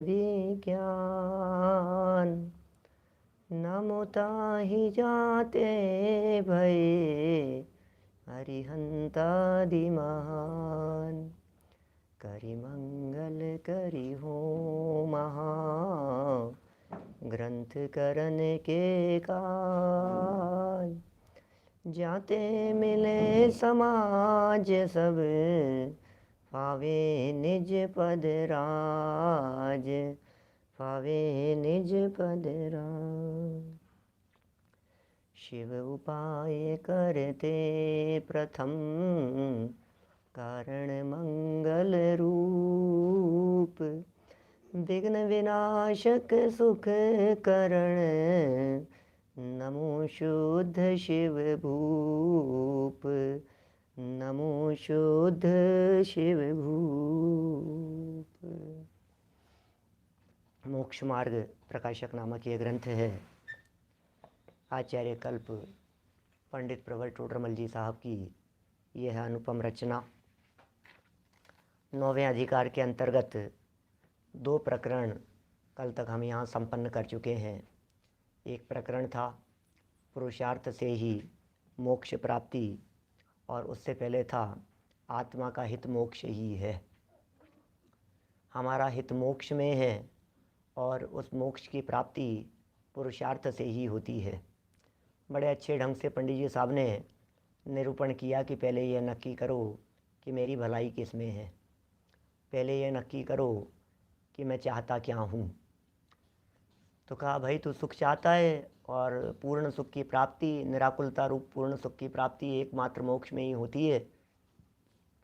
विज्ञान नमुताहि जाते भये हरिहंतादि महान करि मंगल करि हो महा ग्रंथ करन के काज जाते मिले समाज सब पावे निज पद राज पावे निज पद राज। शिव उपाय करते प्रथम कारण मंगल रूप विघ्न विनाशक सुख करण नमो शुद्ध शिव भूप नमो शुद्ध शिव भूप। मोक्ष मार्ग प्रकाशक नामक ये ग्रंथ है। आचार्य कल्प पंडित प्रवर टोडरमल जी साहब की यह अनुपम रचना। 9वें अधिकार के अंतर्गत 2 प्रकरण कल तक हम यहाँ संपन्न कर चुके हैं। एक प्रकरण था पुरुषार्थ से ही मोक्ष प्राप्ति, और उससे पहले था आत्मा का हित मोक्ष ही है। हमारा हित मोक्ष में है और उस मोक्ष की प्राप्ति पुरुषार्थ से ही होती है। बड़े अच्छे ढंग से पंडित जी साहब ने निरूपण किया कि पहले यह नक्की करो कि मेरी भलाई किस में है, पहले यह नक्की करो कि मैं चाहता क्या हूँ। तो कहा भाई तू सुख चाहता है और पूर्ण सुख की प्राप्ति, निराकुलता रूप पूर्ण सुख की प्राप्ति एकमात्र मोक्ष में ही होती है,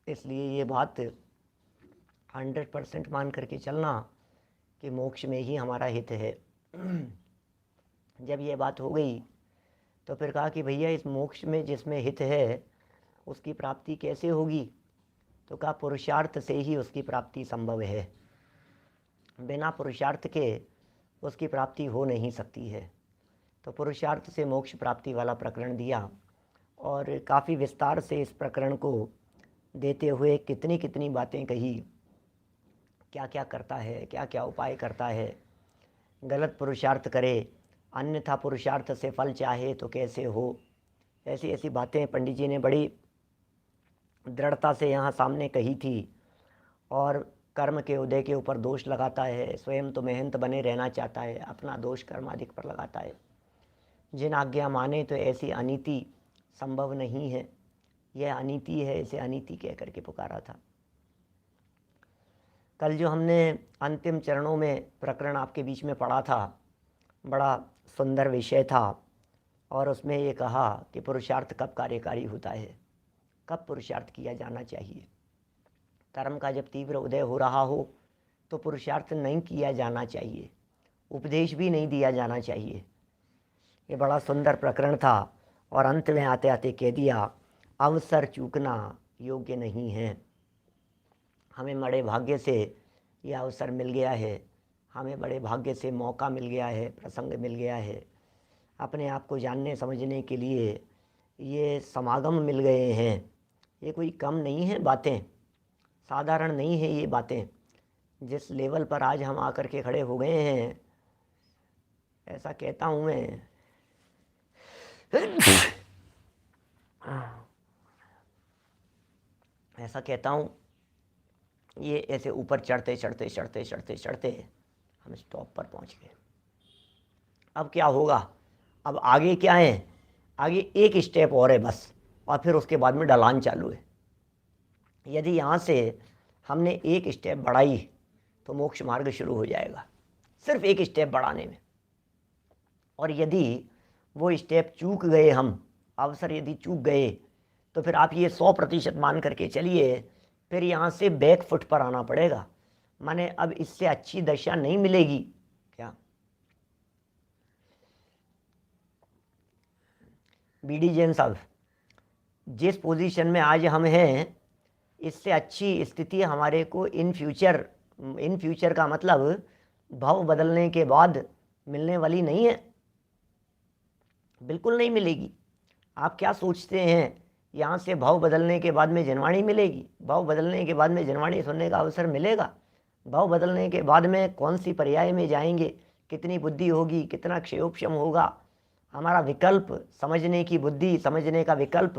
इसलिए ये बात 100% मान करके चलना कि मोक्ष में ही हमारा हित है। जब ये बात हो गई तो फिर कहा कि भैया इस मोक्ष में जिसमें हित है उसकी प्राप्ति कैसे होगी। तो कहा पुरुषार्थ से ही उसकी प्राप्ति संभव है, बिना पुरुषार्थ के उसकी प्राप्ति हो नहीं सकती है। तो पुरुषार्थ से मोक्ष प्राप्ति वाला प्रकरण दिया और काफ़ी विस्तार से इस प्रकरण को देते हुए कितनी कितनी बातें कही, क्या क्या करता है, क्या क्या उपाय करता है, गलत पुरुषार्थ करे अन्यथा पुरुषार्थ से फल चाहे तो कैसे हो। ऐसी ऐसी बातें पंडित जी ने बड़ी दृढ़ता से यहाँ सामने कही थी। और कर्म के उदय के ऊपर दोष लगाता है, स्वयं तो मेहनत बने रहना चाहता है, अपना दोष कर्माधिक पर लगाता है। जिन आज्ञा माने तो ऐसी अनीति संभव नहीं है, यह अनीति है, इसे अनीति कह करके पुकारा था। कल जो हमने अंतिम चरणों में प्रकरण आपके बीच में पढ़ा था, बड़ा सुंदर विषय था और उसमें ये कहा कि पुरुषार्थ कब कार्यकारी होता है, कब पुरुषार्थ किया जाना चाहिए। कर्म का जब तीव्र उदय हो रहा हो तो पुरुषार्थ नहीं किया जाना चाहिए, उपदेश भी नहीं दिया जाना चाहिए। ये बड़ा सुंदर प्रकरण था और अंत में आते आते कह दिया अवसर चूकना योग्य नहीं है। हमें बड़े भाग्य से यह अवसर मिल गया है, हमें बड़े भाग्य से मौका मिल गया है, प्रसंग मिल गया है, अपने आप को जानने समझने के लिए ये समागम मिल गए हैं। ये कोई कम नहीं है बातें, साधारण नहीं है ये बातें। जिस लेवल पर आज हम आकर के खड़े हो गए हैं, ऐसा कहता हूँ मैं ऐसा कहता हूँ, ये ऐसे ऊपर चढ़ते चढ़ते चढ़ते चढ़ते चढ़ते हम स्टॉप पर पहुँच गए। अब क्या होगा, अब आगे क्या है, आगे एक स्टेप और है बस, और फिर उसके बाद में ढलान चालू है। यदि यहाँ से हमने एक स्टेप बढ़ाई तो मोक्ष मार्ग शुरू हो जाएगा, सिर्फ एक स्टेप बढ़ाने में। और यदि वो स्टेप चूक गए, हम अवसर यदि चूक गए, तो फिर आप ये 100% मान करके चलिए, फिर यहाँ से बैक फुट पर आना पड़ेगा। माने अब इससे अच्छी दशा नहीं मिलेगी क्या। बीडी जैन साहब, जिस पोजीशन में आज हम हैं इससे अच्छी स्थिति हमारे को इन फ्यूचर का मतलब भाव बदलने के बाद मिलने वाली नहीं है, बिल्कुल नहीं मिलेगी। आप क्या सोचते हैं यहाँ से भाव बदलने के बाद में जनवाणी मिलेगी, भाव बदलने के बाद में जनवाणी सुनने का अवसर मिलेगा? भाव बदलने के बाद में कौन सी पर्याय में जाएंगे, कितनी बुद्धि होगी, कितना क्षयोपशम होगा, हमारा विकल्प, समझने की बुद्धि, समझने का विकल्प,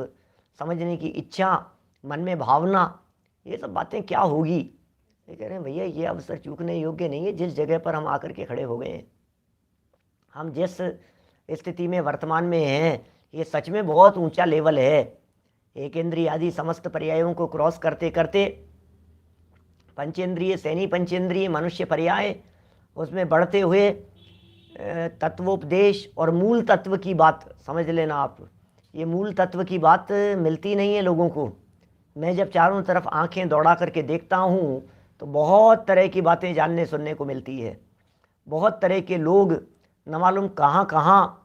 समझने की इच्छा, मन में भावना, ये सब बातें क्या होगी। ये कह रहे हैं भैया ये अवसर चूकने योग्य नहीं है जिस जगह पर हम आकर के खड़े हो गए हैं। हम जिस स्थिति में वर्तमान में हैं ये सच में बहुत ऊंचा लेवल है। एक इंद्रिय आदि समस्त पर्यायों को क्रॉस करते करते पंचेंद्रिय, सैनी पंचेंद्रिय, मनुष्य पर्याय, उसमें बढ़ते हुए तत्वोपदेश और मूल तत्व की बात समझ लेना आप। ये मूल तत्व की बात मिलती नहीं है लोगों को। मैं जब चारों तरफ आंखें दौड़ा करके देखता हूँ तो बहुत तरह की बातें जानने सुनने को मिलती है। बहुत तरह के लोग न मालूम कहाँ कहाँ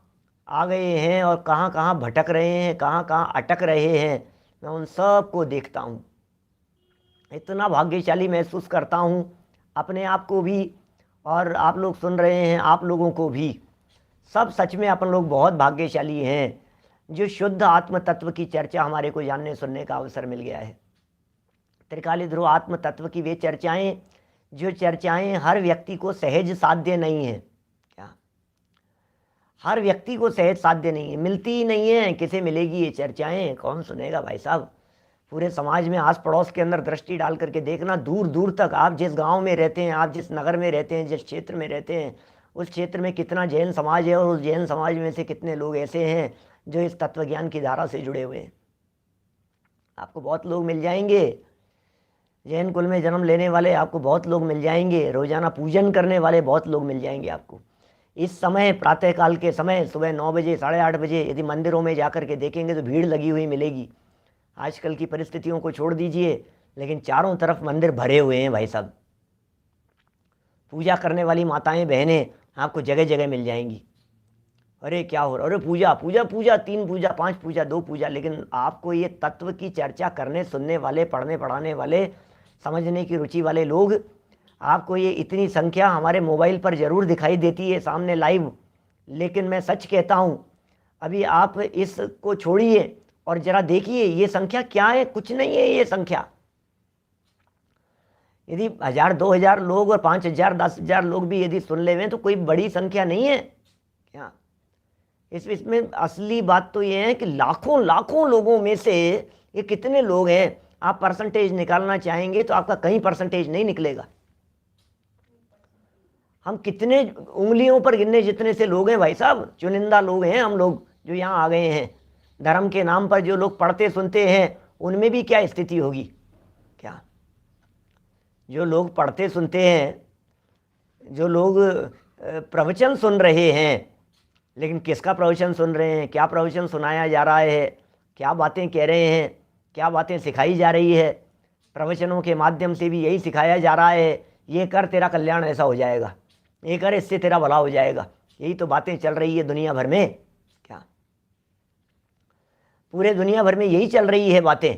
आ गए हैं और कहाँ कहाँ भटक रहे हैं, कहाँ कहाँ अटक रहे हैं। मैं उन सब को देखता हूँ, इतना भाग्यशाली महसूस करता हूँ अपने आप को भी, और आप लोग सुन रहे हैं आप लोगों को भी। सब सच में अपन लोग बहुत भाग्यशाली हैं जो शुद्ध आत्म तत्व की चर्चा हमारे को जानने सुनने का अवसर मिल गया है। त्रिकाली ध्रुव आत्म तत्व की वे चर्चाएं, जो चर्चाएं हर व्यक्ति को सहज साध्य नहीं है। क्या हर व्यक्ति को सहज साध्य नहीं है, मिलती ही नहीं है। किसे मिलेगी ये चर्चाएं, कौन सुनेगा भाई साहब। पूरे समाज में आस पड़ोस के अंदर दृष्टि डाल करके देखना, दूर दूर तक, आप जिस गांव में रहते हैं, आप जिस नगर में रहते हैं, जिस क्षेत्र में रहते हैं, उस क्षेत्र में कितना जैन समाज है और उस जैन समाज में से कितने लोग ऐसे हैं जो इस तत्वज्ञान की धारा से जुड़े हुए हैं। आपको बहुत लोग मिल जाएंगे, जैन कुल में जन्म लेने वाले आपको बहुत लोग मिल जाएंगे, रोजाना पूजन करने वाले बहुत लोग मिल जाएंगे आपको। इस समय प्रातःकाल के समय सुबह 9 बजे 8:30 बजे यदि मंदिरों में जाकर के देखेंगे तो भीड़ लगी हुई मिलेगी। आजकल की परिस्थितियों को छोड़ दीजिए, लेकिन चारों तरफ मंदिर भरे हुए हैं भाई साहब। पूजा करने वाली माताएं बहनें आपको जगह जगह मिल जाएंगी। अरे क्या हो रहा, अरे पूजा पूजा पूजा, 3 पूजा 5 पूजा 2 पूजा। लेकिन आपको ये तत्व की चर्चा करने सुनने वाले, पढ़ने पढ़ाने वाले, समझने की रुचि वाले लोग, आपको ये इतनी संख्या हमारे मोबाइल पर ज़रूर दिखाई देती है सामने लाइव। लेकिन मैं सच कहता हूँ, अभी आप इसको छोड़िए और जरा देखिए ये संख्या क्या है। कुछ नहीं है ये संख्या। यदि 1000 2000 लोग और 5000 10,000 लोग भी यदि सुन ले तो कोई बड़ी संख्या नहीं है क्या। इसमें असली बात तो ये है कि लाखों लाखों लोगों में से ये कितने लोग हैं। आप परसेंटेज निकालना चाहेंगे तो आपका कहीं परसेंटेज नहीं निकलेगा। हम कितने उंगलियों पर गिनने जितने से लोग हैं भाई साहब, चुनिंदा लोग हैं हम लोग जो यहाँ आ गए हैं। धर्म के नाम पर जो लोग पढ़ते सुनते हैं उनमें भी क्या स्थिति होगी। क्या जो लोग पढ़ते सुनते हैं, जो लोग प्रवचन सुन रहे हैं, लेकिन किसका प्रवचन सुन रहे हैं, क्या प्रवचन सुनाया जा रहा है, क्या बातें कह रहे हैं, क्या बातें सिखाई जा रही है। प्रवचनों के माध्यम से भी यही सिखाया जा रहा है, ये कर तेरा कल्याण ऐसा हो जाएगा, ये कर इससे तेरा भला हो जाएगा। यही तो बातें चल रही है दुनिया भर में। क्या पूरे दुनिया भर में यही चल रही है बातें।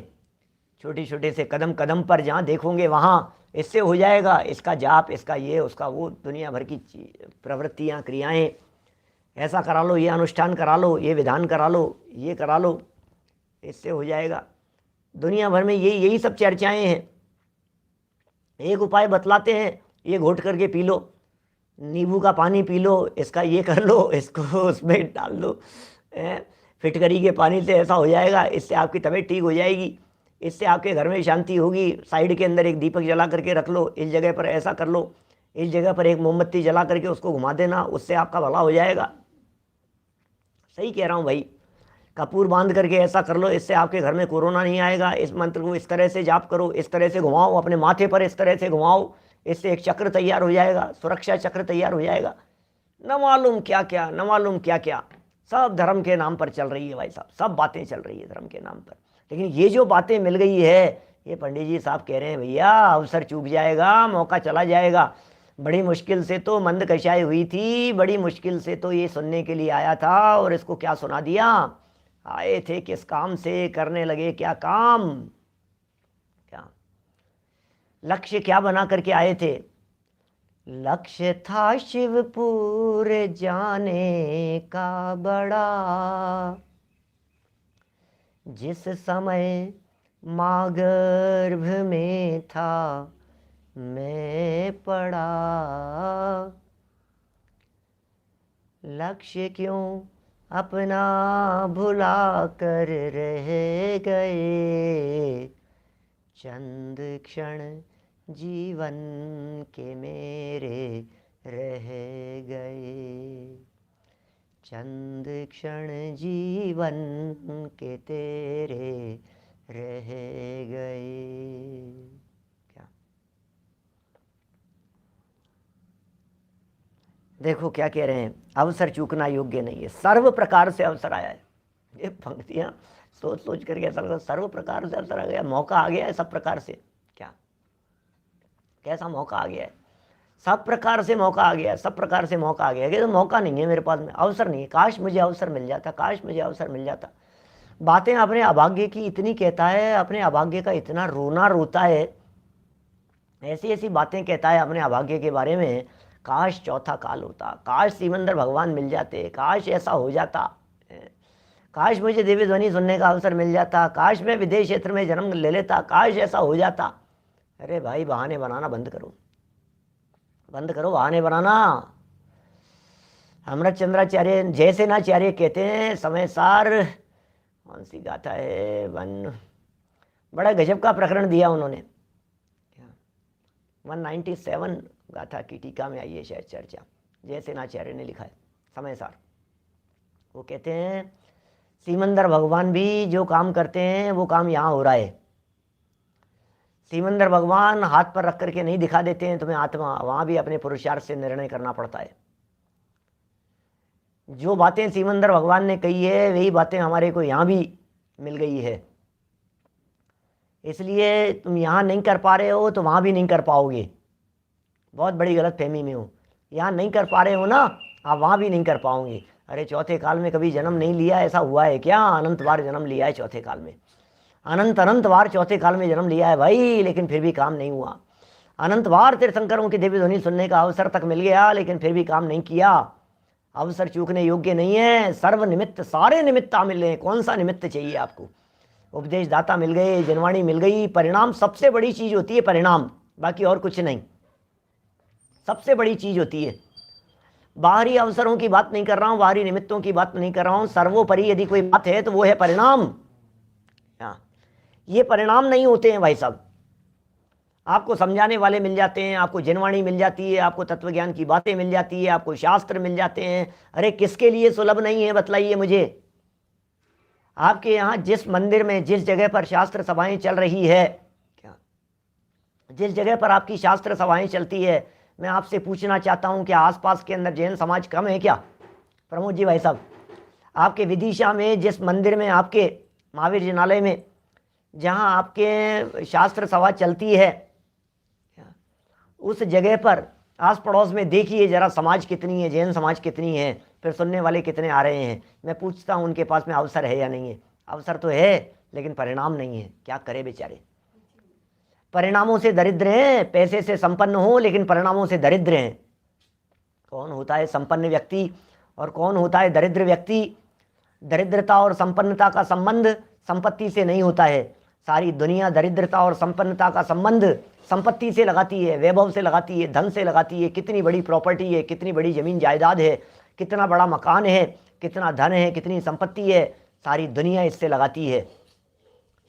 छोटे छोटे से कदम कदम पर जहाँ देखोगे वहाँ इससे हो जाएगा, इसका जाप, इसका ये, उसका वो, दुनिया भर की प्रवृत्तियाँ, क्रियाएं, ऐसा करा लो, ये अनुष्ठान करा लो, ये विधान करा लो, ये करा लो, इससे हो जाएगा। दुनिया भर में यही सब चर्चाएं हैं। एक उपाय बतलाते हैं, ये घोट करके पी लो, नींबू का पानी पी लो, इसका ये कर लो, इसको उसमें डाल लो, फिटकरी के पानी से ऐसा हो जाएगा, इससे आपकी तबीयत ठीक हो जाएगी, इससे आपके घर में शांति होगी। साइड के अंदर एक दीपक जला करके रख लो, इस जगह पर ऐसा कर लो, इस जगह पर एक मोमबत्ती जला करके उसको घुमा देना, उससे आपका भला हो जाएगा। सही कह रहा हूँ भाई। कपूर बांध करके ऐसा कर लो, इससे आपके घर में कोरोना नहीं आएगा। इस मंत्र को इस तरह से जाप करो, इस तरह से घुमाओ, अपने माथे पर इस तरह से घुमाओ, इससे एक चक्र तैयार हो जाएगा, सुरक्षा चक्र तैयार हो जाएगा। न मालूम क्या क्या, न मालूम क्या क्या, सब धर्म के नाम पर चल रही है भाई साहब। सब बातें चल रही है धर्म के नाम पर। लेकिन ये जो बातें मिल गई है, ये पंडित जी साहब कह रहे हैं भैया अवसर चूक जाएगा, मौका चला जाएगा। बड़ी मुश्किल से तो मंद कषाय हुई थी, बड़ी मुश्किल से तो ये सुनने के लिए आया था, और इसको क्या सुना दिया। आए थे किस काम से, करने लगे क्या काम। क्या लक्ष्य क्या बना करके आए थे। लक्ष्य था शिवपुर जाने का बड़ा, जिस समय माँ गर्भ में था में पड़ा, लक्ष्य क्यों अपना भुला कर रह गए, चंद क्षण जीवन के मेरे रह गए, चंद क्षण जीवन के तेरे रह गए। क्या देखो क्या कह रहे हैं, अवसर चूकना योग्य नहीं है, सर्व प्रकार से अवसर आया है। ये पंक्तियां सोच सोच करके ऐसा लगता सर्व प्रकार से अवसर आ गया, मौका आ गया है सब प्रकार से। क्या कैसा मौका आ गया है, सब प्रकार से मौका आ गया है, सब प्रकार से मौका आ गया है। तो मौका नहीं है मेरे पास में, अवसर नहीं है, काश मुझे अवसर मिल जाता, काश मुझे अवसर मिल जाता। बातें अपने अभाग्य की इतनी कहता है, अपने अभाग्य का इतना रोना रोता है, ऐसी ऐसी बातें कहता है अपने अभाग्य के बारे में। काश चौथा काल होता, काश सिमंदर भगवान मिल जाते, काश ऐसा हो जाता, काश मुझे दिव्य ध्वनि सुनने का अवसर मिल जाता, काश मैं विदेश क्षेत्र में जन्म ले लेता, काश ऐसा हो जाता। अरे भाई बहाने बनाना बंद करो, बंद करो बहाने बनाना। अमृत चंद्राचार्य जयसेनाचार्य कहते हैं समय सार, कौन सी गाथा है, बड़ा गजब का प्रकरण दिया उन्होंने, 197 गाथा की टीका में आई है शायद चर्चा, जयसेनाचार्य ने लिखा है समय सार। वो कहते हैं सिमंदर भगवान भी जो काम करते हैं वो काम यहाँ हो रहा है। सिमंदर भगवान हाथ पर रख करके नहीं दिखा देते हैं तुम्हें आत्मा, वहाँ भी अपने पुरुषार्थ से निर्णय करना पड़ता है। जो बातें सिमंदर भगवान ने कही है वही बातें हमारे को यहाँ भी मिल गई है, इसलिए तुम यहाँ नहीं कर पा रहे हो तो वहाँ भी नहीं कर पाओगे। बहुत बड़ी गलत फहमी में हो, यहाँ नहीं कर पा रहे हो ना, आप वहाँ भी नहीं कर पाओगे। अरे चौथे काल में कभी जन्म नहीं लिया, ऐसा हुआ है क्या? अनंत बार जन्म लिया है चौथे काल में, अनंत बार चौथे काल में जन्म लिया है भाई, लेकिन फिर भी काम नहीं हुआ। अनंत बार तीर्थंकरों की दिव्य ध्वनि सुनने का अवसर तक मिल गया, लेकिन फिर भी काम नहीं किया। अवसर चूकने योग्य नहीं है, सर्व निमित्त, सारे निमित्त मिल रहे, कौन सा निमित्त चाहिए आपको? उपदेश दाता मिल गए, जनवाणी मिल गई, परिणाम सबसे बड़ी चीज होती है, परिणाम, बाकी और कुछ नहीं, सबसे बड़ी चीज होती है। बाहरी अवसरों की बात नहीं कर रहा हूं, बाहरी निमित्तों की बात नहीं कर रहा हूं, सर्वोपरि यदि कोई बात है तो वो है परिणाम। ये परिणाम नहीं होते हैं भाई साहब। आपको समझाने वाले मिल जाते हैं, आपको जनवाणी मिल जाती है, आपको तत्वज्ञान की बातें मिल जाती है, आपको शास्त्र मिल जाते हैं। अरे किसके लिए सुलभ नहीं है बतलाइए मुझे। आपके यहाँ जिस मंदिर में, जिस जगह पर शास्त्र सभाएं चल रही है, क्या जिस जगह पर आपकी शास्त्र सभाएं चलती है, मैं आपसे पूछना चाहता हूं क्या आसपास के अंदर जैन समाज कम है क्या? प्रमोद जी भाई साहब, आपके विदिशा में जिस मंदिर में, आपके महावीर जिनालय में जहां आपके शास्त्र सभा चलती है, उस जगह पर आस पड़ोस में देखिए जरा समाज कितनी है, जैन समाज कितनी है, फिर सुनने वाले कितने आ रहे हैं। मैं पूछता हूं उनके पास में अवसर है या नहीं है? अवसर तो है लेकिन परिणाम नहीं है, क्या करे बेचारे। परिणामों से दरिद्र हैं, पैसे से संपन्न हो लेकिन परिणामों से दरिद्र हैं। कौन होता है संपन्न व्यक्ति और कौन होता है दरिद्र व्यक्ति? दरिद्रता और संपन्नता का संबंध संपत्ति से नहीं होता है। सारी दुनिया दरिद्रता और संपन्नता का संबंध संपत्ति से लगाती है, वैभव से लगाती है, धन से लगाती है। कितनी बड़ी प्रॉपर्टी है, कितनी बड़ी जमीन जायदाद है, कितना बड़ा मकान है, कितना धन है, कितनी संपत्ति है, सारी दुनिया इससे लगाती है।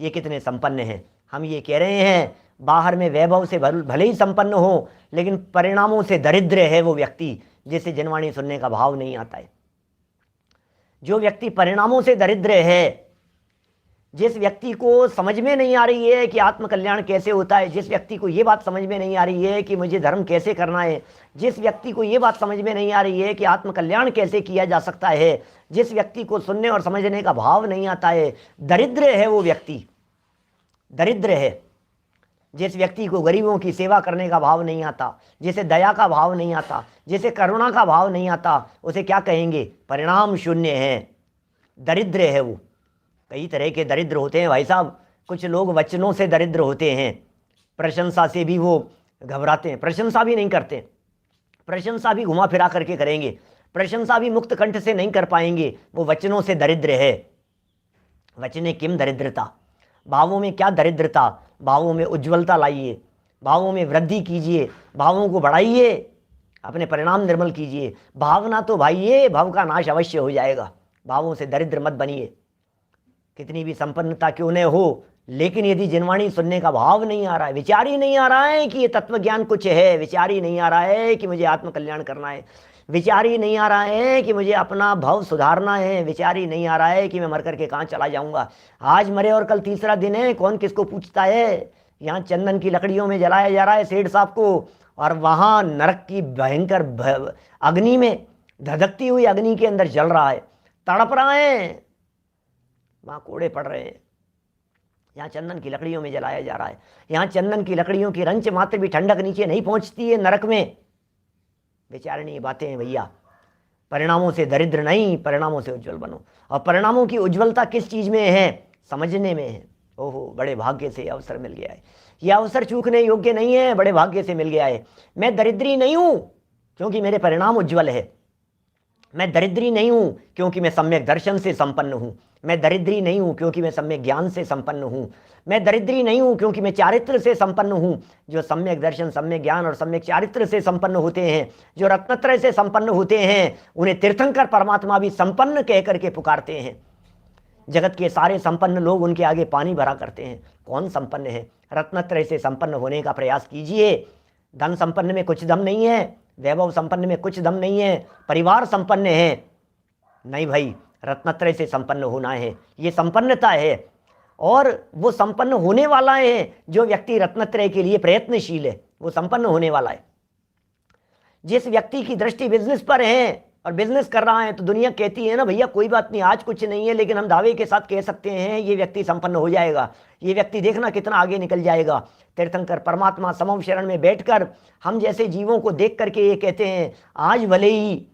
ये कितने संपन्न हैं। हम ये कह रहे हैं बाहर में वैभव से भले ही संपन्न हो लेकिन परिणामों से दरिद्र है वो व्यक्ति, जिसे जनवाणी सुनने का भाव नहीं आता है। जो व्यक्ति परिणामों से दरिद्र है, जिस व्यक्ति को समझ में नहीं आ रही है कि आत्मकल्याण कैसे होता है, जिस व्यक्ति को ये बात समझ में नहीं आ रही है कि मुझे धर्म कैसे करना है, जिस व्यक्ति को ये बात समझ में नहीं आ रही है कि आत्मकल्याण कैसे किया जा सकता है, जिस व्यक्ति को सुनने और समझने का भाव नहीं आता है, दरिद्र है वो व्यक्ति, दरिद्र है। जिस व्यक्ति को गरीबों की सेवा करने का भाव नहीं आता, जिसे दया का भाव नहीं आता, जिसे करुणा का भाव नहीं आता, उसे क्या कहेंगे? परिणाम शून्य है, दरिद्र है वो। कई तरह के दरिद्र होते हैं भाई साहब। कुछ लोग वचनों से दरिद्र होते हैं, प्रशंसा से भी वो घबराते हैं, प्रशंसा भी नहीं करते, प्रशंसा भी घुमा फिरा करके करेंगे, प्रशंसा भी मुक्त कंठ से नहीं कर पाएंगे, वो वचनों से दरिद्र है। वचने किम दरिद्रता, भावों में क्या दरिद्रता? भावों में उज्ज्वलता लाइए, भावों में वृद्धि कीजिए, भावों को बढ़ाइए, अपने परिणाम निर्मल कीजिए। भावना तो भाई ये भाव का नाश अवश्य हो जाएगा। भावों से दरिद्र मत बनिए, कितनी भी संपन्नता क्यों न हो, लेकिन यदि जिनवाणी सुनने का भाव नहीं आ रहा है, विचार ही नहीं आ रहा है कि ये तत्व ज्ञान कुछ है, विचार ही नहीं आ रहा है कि मुझे आत्म कल्याण करना है, विचार ही नहीं आ रहा है कि मुझे अपना भाव सुधारना है, विचार ही नहीं आ रहा है कि मैं मर करके कहाँ चला जाऊंगा, आज मरे और कल तीसरा दिन है, कौन किसको पूछता है। यहाँ चंदन की लकड़ियों में जलाया जा रहा है सेठ साहब को, और वहाँ नरक की भयंकर अग्नि में, धधकती हुई अग्नि के अंदर जल रहा है, तड़प रहा है, वहाँ कोड़े पड़ रहे हैं। यहाँ चंदन की लकड़ियों में जलाया जा रहा है। यहाँ चंदन की लकड़ियों की रंच मात्र भी ठंडक नीचे नहीं पहुँचती है नरक में। विचारणीय बातें हैं भैया। परिणामों से दरिद्र नहीं, परिणामों से उज्जवल बनो। और परिणामों की उज्ज्वलता किस चीज़ में है? समझने में है। ओहो, बड़े भाग्य से अवसर मिल गया है, यह अवसर चूकने योग्य नहीं है, बड़े भाग्य से मिल गया है। मैं दरिद्री नहीं हूँ क्योंकि मेरे परिणाम उज्ज्वल है। मैं दरिद्री नहीं हूँ क्योंकि मैं सम्यक दर्शन से संपन्न हूँ। मैं दरिद्री नहीं हूँ क्योंकि मैं सम्यक ज्ञान से संपन्न हूँ। मैं दरिद्री नहीं हूँ क्योंकि मैं चारित्र से संपन्न हूँ। जो सम्यक दर्शन, सम्यक ज्ञान और सम्यक चारित्र से संपन्न होते हैं, जो रत्नत्रय से संपन्न होते हैं, उन्हें तीर्थंकर परमात्मा भी संपन्न कह करके पुकारते हैं। जगत के सारे संपन्न लोग उनके आगे पानी भरा करते हैं। कौन संपन्न है? रत्नत्रय से संपन्न होने का प्रयास कीजिए। धन संपन्न में कुछ दम नहीं है, वैभव संपन्न में कुछ दम नहीं है, परिवार संपन्न है नहीं भाई, रत्नत्रय से संपन्न होना है, ये संपन्नता है। और वो संपन्न होने वाला है जो व्यक्ति रत्नत्रय के लिए प्रयत्नशील है, वो संपन्न होने वाला है। जिस व्यक्ति की दृष्टि बिजनेस पर है और बिजनेस कर रहा है, तो दुनिया कहती है ना भैया कोई बात नहीं, आज कुछ नहीं है, लेकिन हम दावे के साथ कह सकते हैं ये व्यक्ति संपन्न हो जाएगा, ये व्यक्ति देखना कितना आगे निकल जाएगा। तीर्थंकर परमात्मा समम शरण में बैठकर हम जैसे जीवों को देख करके ये कहते हैं, आज भले ही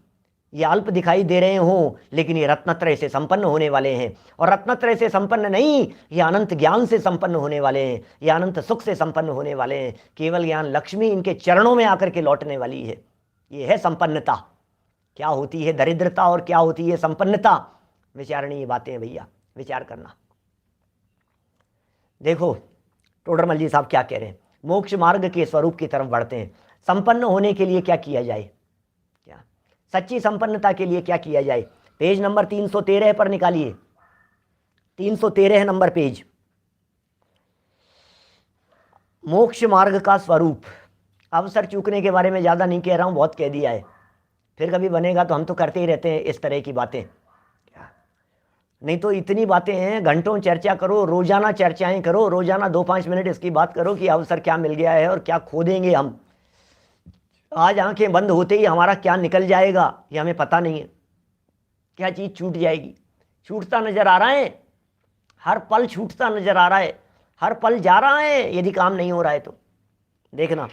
ये अल्प दिखाई दे रहे हों, लेकिन ये रत्नत्रय से संपन्न होने वाले हैं। और रत्नत्रय से संपन्न नहीं, ये अनंत ज्ञान से संपन्न होने वाले हैं, ये अनंत सुख से संपन्न होने वाले हैं। केवल ज्ञान लक्ष्मी इनके चरणों में आकर के लौटने वाली है। ये है संपन्नता। क्या होती है दरिद्रता और क्या होती है संपन्नता? विचारणीय बातें भैया, विचार करना। देखो टोडरमल जी साहब क्या कह रहे हैं, मोक्ष मार्ग के स्वरूप की तरफ बढ़ते हैं। संपन्न होने के लिए क्या किया जाए? क्या सच्ची संपन्नता के लिए क्या किया जाए? पेज नंबर 313 पर निकालिए, 313 नंबर पेज। मोक्ष मार्ग का स्वरूप। अवसर चूकने के बारे में ज़्यादा नहीं कह रहा हूँ, बहुत कह दिया है। फिर कभी बनेगा तो हम तो करते ही रहते हैं इस तरह की बातें, नहीं तो इतनी बातें हैं, घंटों चर्चा करो, रोजाना चर्चाएं करो, रोजाना 2-5 मिनट इसकी बात करो कि अवसर क्या मिल गया है और क्या खो देंगे हम। आज आंखें बंद होते ही हमारा क्या निकल जाएगा ये हमें पता नहीं है, क्या चीज़ छूट जाएगी। छूटता नजर आ रहा है, हर पल छूटता नजर आ रहा है, हर पल जा रहा है यदि काम नहीं हो रहा है तो। देखना,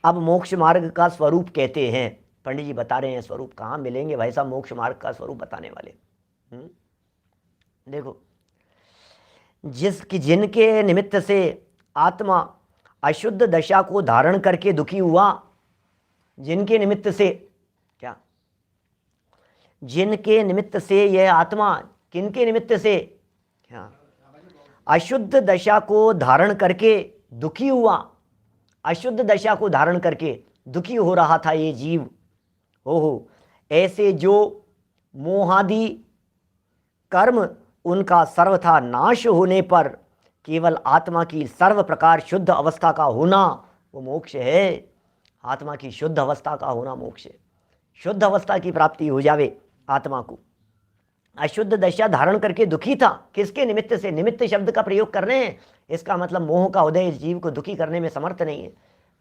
अब मोक्ष मार्ग का स्वरूप कहते हैं, पंडित जी बता रहे हैं स्वरूप। कहाँ मिलेंगे भाई साहब मोक्ष मार्ग का स्वरूप बताने वाले? देखो, जिनके निमित्त से आत्मा अशुद्ध दशा को धारण करके दुखी हुआ, जिनके निमित्त से, क्या जिनके निमित्त से यह आत्मा, किनके निमित्त से? क्या अशुद्ध दशा को धारण करके दुखी हुआ, अशुद्ध दशा को धारण करके दुखी हो रहा था ये जीव। ओहो, ऐसे जो मोहादि कर्म उनका सर्वथा नाश होने पर केवल आत्मा की सर्व प्रकार शुद्ध अवस्था का होना वो मोक्ष है। आत्मा की शुद्ध अवस्था का होना मोक्ष है। शुद्ध अवस्था की प्राप्ति हो जावे आत्मा को। अशुद्ध दशा धारण करके दुखी था, किसके निमित्त से? निमित्त शब्द का प्रयोग कर रहे हैं, इसका मतलब मोह का उदय इस जीव को दुखी करने में समर्थ नहीं है।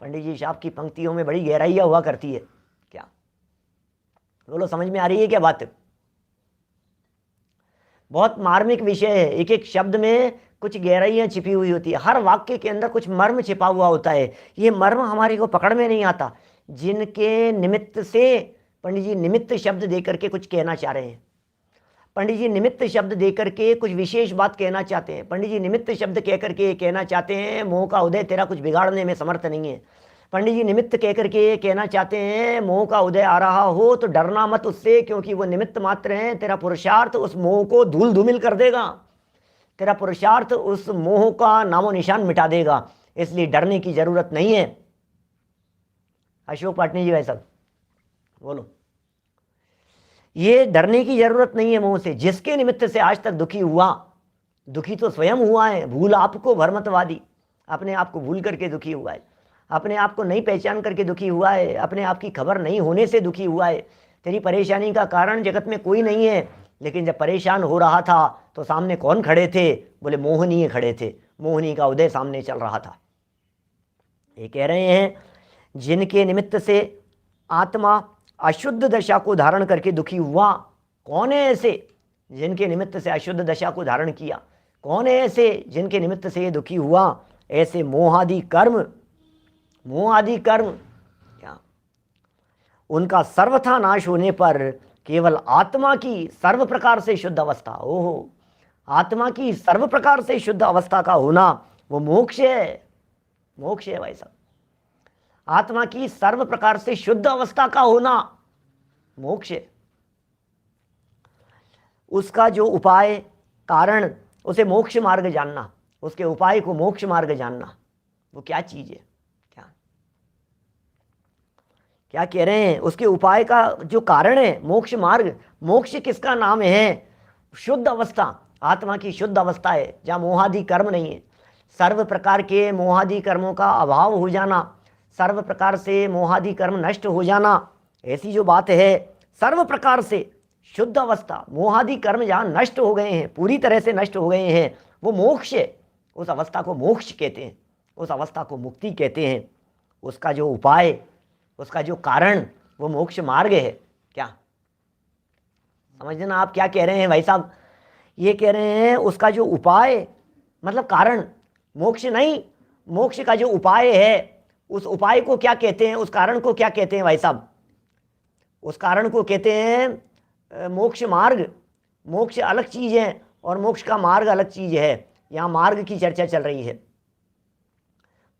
पंडित जी साहब की पंक्तियों में बड़ी गहराइयाँ हुआ करती है। क्या बोलो, समझ में आ रही है क्या बात? बहुत मार्मिक विषय है, एक एक शब्द में कुछ गहराइयाँ छिपी हुई होती है, हर वाक्य के अंदर कुछ मर्म छिपा हुआ होता है। ये मर्म हमारे को पकड़ में नहीं आता। जिनके निमित्त से, पंडित जी निमित्त शब्द दे करके कुछ कहना चाह रहे हैं। पंडित जी निमित्त शब्द दे करके कुछ विशेष बात कहना चाहते हैं। पंडित जी निमित्त शब्द कह करके कहना चाहते हैं मोह का उदय तेरा कुछ बिगाड़ने में समर्थ नहीं है। पंडित जी निमित्त कह करके कहना चाहते हैं मोह का उदय आ रहा हो तो डरना मत उससे, क्योंकि वो निमित्त मात्र है। तेरा पुरुषार्थ उस मोह को धूल धूमिल कर देगा, तेरा पुरुषार्थ उस मोह का नामो निशान मिटा देगा, इसलिए डरने की जरूरत नहीं है। अशोक पाटनी जी भाई साहब बोलो। ये डरने की जरूरत नहीं है मोह से। जिसके निमित्त से आज तक दुखी हुआ, दुखी तो स्वयं हुआ है। भूल आपको भरमतवादी, अपने आप को भूल करके दुखी हुआ है, अपने आप को नहीं पहचान करके दुखी हुआ है, अपने आप की खबर नहीं होने से दुखी हुआ है। तेरी परेशानी का कारण जगत में कोई नहीं है, लेकिन जब परेशान हो रहा था तो सामने कौन खड़े थे? बोले मोहनीय खड़े थे। मोहनी का उदय सामने चल रहा था। ये कह रहे हैं जिनके निमित्त से आत्मा अशुद्ध दशा को धारण करके दुखी हुआ। कौन है ऐसे जिनके निमित्त से अशुद्ध दशा को धारण किया? कौन है ऐसे जिनके निमित्त से ये दुखी हुआ? ऐसे मोहादि कर्म, मोहादि कर्म क्या उनका सर्वथा नाश होने पर केवल आत्मा की सर्व प्रकार से शुद्ध अवस्था, ओहो, आत्मा की सर्व प्रकार से शुद्ध अवस्था का होना वो मोक्ष है। मोक्ष है भाई साहब। आत्मा की सर्व प्रकार से शुद्ध अवस्था का होना मोक्ष है। उसका जो उपाय कारण, उसे मोक्ष मार्ग जानना, उसके उपाय को मोक्ष मार्ग जानना, वो क्या चीज है? क्या कह रहे हैं? उसके उपाय का जो कारण है मोक्ष मार्ग। मोक्ष किसका नाम है? शुद्ध अवस्था, आत्मा की शुद्ध अवस्था है जहाँ मोहादि कर्म नहीं है। सर्व प्रकार के मोहादि कर्मों का अभाव हो जाना, सर्व प्रकार से मोहादि कर्म नष्ट हो जाना, ऐसी जो बात है, सर्व प्रकार से शुद्ध अवस्था, मोहादि कर्म जहाँ नष्ट हो गए हैं, पूरी तरह से नष्ट हो गए हैं, वो मोक्ष है। उस अवस्था को मोक्ष कहते हैं, उस अवस्था को मुक्ति कहते हैं। उसका जो उपाय, उसका जो कारण, वो मोक्ष मार्ग है। क्या समझना आप क्या कह रहे हैं भाई साहब? ये कह रहे हैं उसका जो उपाय मतलब कारण, मोक्ष नहीं, मोक्ष का जो उपाय है, उस उपाय को क्या कहते हैं? उस कारण को क्या कहते हैं भाई साहब? उस कारण को कहते हैं मोक्ष मार्ग। मोक्ष अलग चीज है और मोक्ष का मार्ग अलग चीज है। यहाँ मार्ग की चर्चा चल रही है।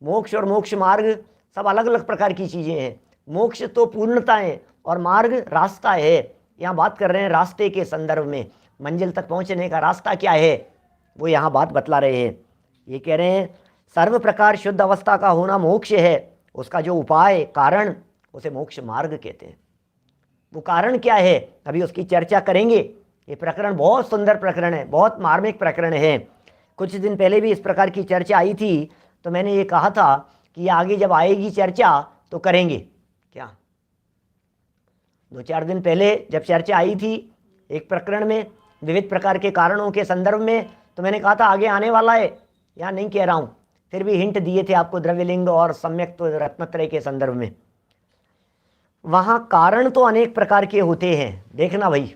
मोक्ष और मोक्ष मार्ग सब अलग अलग प्रकार की चीजें हैं। मोक्ष तो पूर्णता है और मार्ग रास्ता है। यहाँ बात कर रहे हैं रास्ते के संदर्भ में, मंजिल तक पहुंचने का रास्ता क्या है, वो यहाँ बात बतला रहे हैं। ये कह रहे हैं सर्व प्रकार शुद्ध अवस्था का होना मोक्ष है। उसका जो उपाय कारण, उसे मोक्ष मार्ग कहते हैं। वो कारण क्या है, अभी उसकी चर्चा करेंगे। ये प्रकरण बहुत सुंदर प्रकरण है, बहुत मार्मिक प्रकरण है। कुछ दिन पहले भी इस प्रकार की चर्चा आई थी, तो मैंने ये कहा था कि आगे जब आएगी चर्चा तो करेंगे। क्या 2-4 दिन पहले जब चर्चा आई थी एक प्रकरण में विविध प्रकार के कारणों के संदर्भ में, तो मैंने कहा था आगे आने वाला है। यहाँ नहीं कह रहा हूँ, फिर भी हिंट दिए थे आपको द्रव्यलिंग और सम्यक तो रत्नत्रय के संदर्भ में। वहाँ कारण तो अनेक प्रकार के होते हैं। देखना भाई,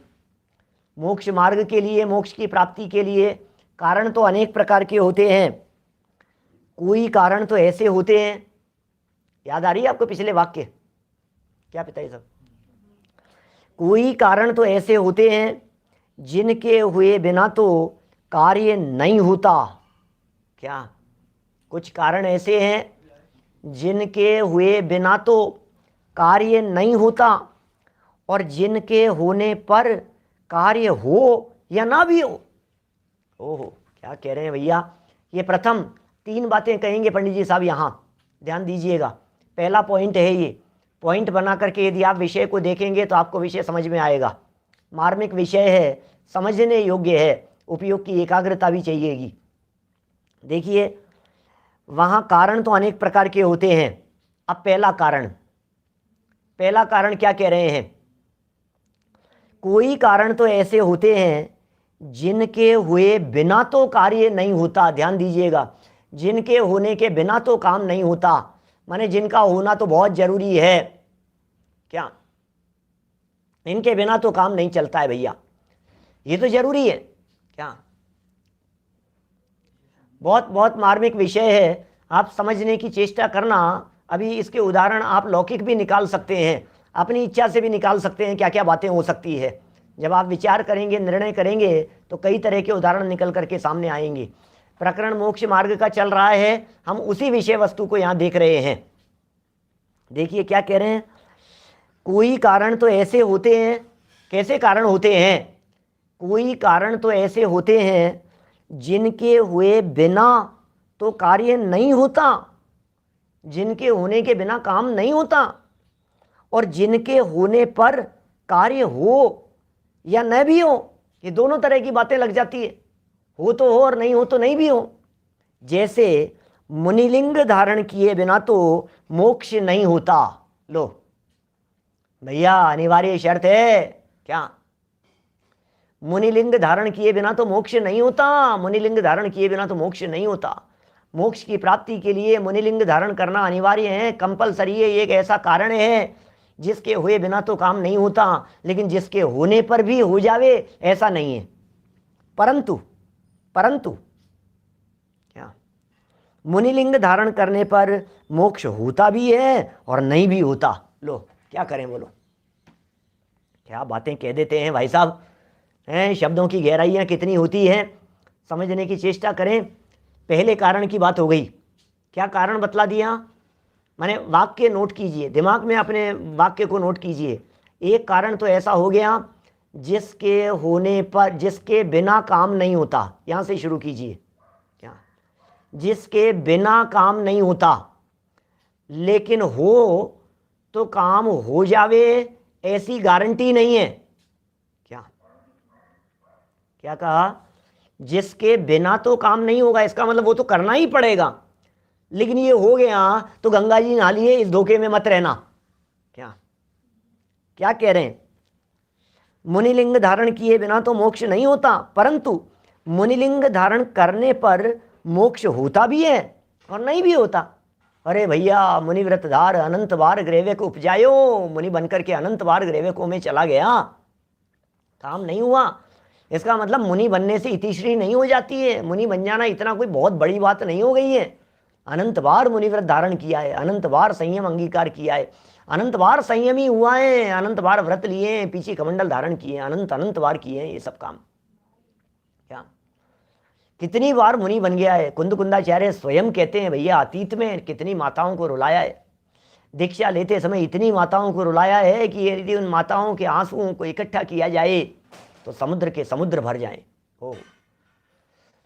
मोक्ष मार्ग के लिए, मोक्ष की प्राप्ति के लिए कारण तो अनेक प्रकार के होते हैं। कोई कारण तो ऐसे होते हैं, याद आ रही है आपको पिछले वाक्य? क्या पिताजी साहब? कोई कारण तो ऐसे होते हैं जिनके हुए बिना तो कार्य नहीं होता। क्या कुछ कारण ऐसे हैं जिनके हुए बिना तो कार्य नहीं होता, और जिनके होने पर कार्य हो या ना भी हो। ओहो, क्या कह रहे हैं भैया? ये प्रथम 3 बातें कहेंगे पंडित जी साहब, यहाँ ध्यान दीजिएगा। पहला पॉइंट है, ये पॉइंट बना करके यदि आप विषय को देखेंगे तो आपको विषय समझ में आएगा। मार्मिक विषय है, समझने योग्य है, उपयोग की एकाग्रता भी चाहिएगी। देखिए, वहाँ कारण तो अनेक प्रकार के होते हैं। अब पहला कारण क्या कह रहे हैं? कोई कारण तो ऐसे होते हैं जिनके हुए बिना तो कार्य नहीं होता। ध्यान दीजिएगा, जिनके होने के बिना तो काम नहीं होता, माने जिनका होना तो बहुत जरूरी है। क्या इनके बिना तो काम नहीं चलता है भैया, ये तो जरूरी है। क्या बहुत बहुत मार्मिक विषय है, आप समझने की चेष्टा करना। अभी इसके उदाहरण आप लौकिक भी निकाल सकते हैं, अपनी इच्छा से भी निकाल सकते हैं, क्या क्या बातें हो सकती है। जब आप विचार करेंगे, निर्णय करेंगे, तो कई तरह के उदाहरण निकल करके सामने आएंगे। प्रकरण मोक्ष मार्ग का चल रहा है, हम उसी विषय वस्तु को यहाँ देख रहे हैं। देखिए क्या कह रहे हैं, कोई कारण तो ऐसे होते हैं। कैसे कारण होते हैं? कोई कारण तो ऐसे होते हैं जिनके हुए बिना तो कार्य नहीं होता, जिनके होने के बिना काम नहीं होता। और जिनके होने पर कार्य हो या न भी हो, ये दोनों तरह की बातें लग जाती है, हो तो हो और नहीं हो तो नहीं भी हो। जैसे मुनिलिंग धारण किए बिना तो मोक्ष नहीं होता। लो भैया, अनिवार्य शर्त है क्या? मुनिलिंग धारण किए बिना तो मोक्ष नहीं होता, मुनिलिंग धारण किए बिना तो मोक्ष नहीं होता। मोक्ष की प्राप्ति के लिए मुनिलिंग धारण करना अनिवार्य है, कंपलसरी है। एक ऐसा कारण है जिसके हुए बिना तो काम नहीं होता, लेकिन जिसके होने पर भी हो जावे ऐसा नहीं है। परंतु क्या मुनिलिंग धारण करने पर मोक्ष होता भी है और नहीं भी होता। लो क्या करें बोलो? क्या बातें कह देते हैं भाई साहब हैं। शब्दों की गहराइयाँ कितनी होती हैं, समझने की चेष्टा करें। पहले कारण की बात हो गई, क्या कारण बतला दिया? माने वाक्य नोट कीजिए, दिमाग में अपने वाक्य को नोट कीजिए। एक कारण तो ऐसा हो गया जिसके होने पर, जिसके बिना काम नहीं होता। यहाँ से शुरू कीजिए। क्या? जिसके बिना काम नहीं होता, लेकिन हो तो काम हो जावे ऐसी गारंटी नहीं है। क्या क्या कहा? जिसके बिना तो काम नहीं होगा, इसका मतलब वो तो करना ही पड़ेगा, लेकिन ये हो गया तो गंगा जी नहा लिए, इस धोखे में मत रहना। क्या क्या कह रहे हैं? मुनिलिंग धारण किए बिना तो मोक्ष नहीं होता, परंतु मुनिलिंग धारण करने पर मोक्ष होता भी है और नहीं भी होता। अरे भैया, मुनि व्रतधार अनंत बार ग्रेवे को उपजायो, मुनि बनकर के अनंत बार ग्रेवे को में चला गया, काम नहीं हुआ। इसका मतलब मुनि बनने से इतिश्री नहीं हो जाती है। मुनि बन जाना इतना कोई बहुत बड़ी बात नहीं हो गई है। अनंत बार मुनि व्रत धारण किया है, अनंत बार संयम अंगीकार किया है, अनंत बार संयमी हुआ है, अनंत बार व्रत लिए हैं, पीछे कमंडल धारण किए हैं, अनंत बार किए हैं ये सब काम। क्या कितनी बार मुनि बन गया है। कुंद कुंदाचार्य स्वयं कहते हैं, भैया अतीत में कितनी माताओं को रुलाया है। दीक्षा लेते समय इतनी माताओं को रुलाया है कि यदि उन माताओं के आंसुओं को इकट्ठा किया जाए तो समुद्र के समुद्र भर जाएं। ओ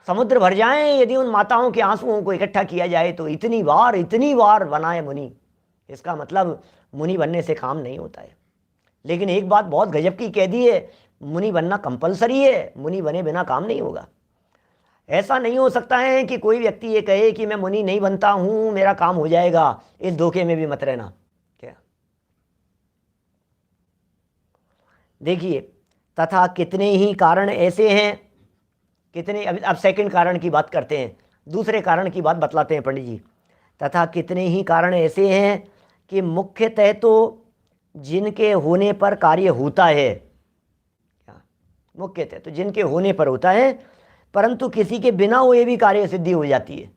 समुद्र भर जाएं यदि उन माताओं के आंसुओं को इकट्ठा किया जाए तो। इतनी बार बनाए मुनि। इसका मतलब मुनि बनने से काम नहीं होता है। लेकिन एक बात बहुत गजब की कह दी है, मुनि बनना कंपलसरी है, मुनि बने बिना काम नहीं होगा। ऐसा नहीं हो सकता है कि कोई व्यक्ति ये कहे कि मैं मुनि नहीं बनता हूं, मेरा काम हो जाएगा। इस धोखे में भी मत रहना। क्या देखिए, तथा कितने ही कारण ऐसे हैं, कितने। अब सेकंड कारण की बात करते हैं, दूसरे कारण की बात बतलाते हैं पंडित जी। तथा कितने ही कारण ऐसे हैं कि मुख्यतः तो जिनके होने पर कार्य होता है। क्या मुख्यतः तो जिनके होने पर होता है, परंतु किसी के बिना हुए भी कार्य सिद्धि हो जाती है।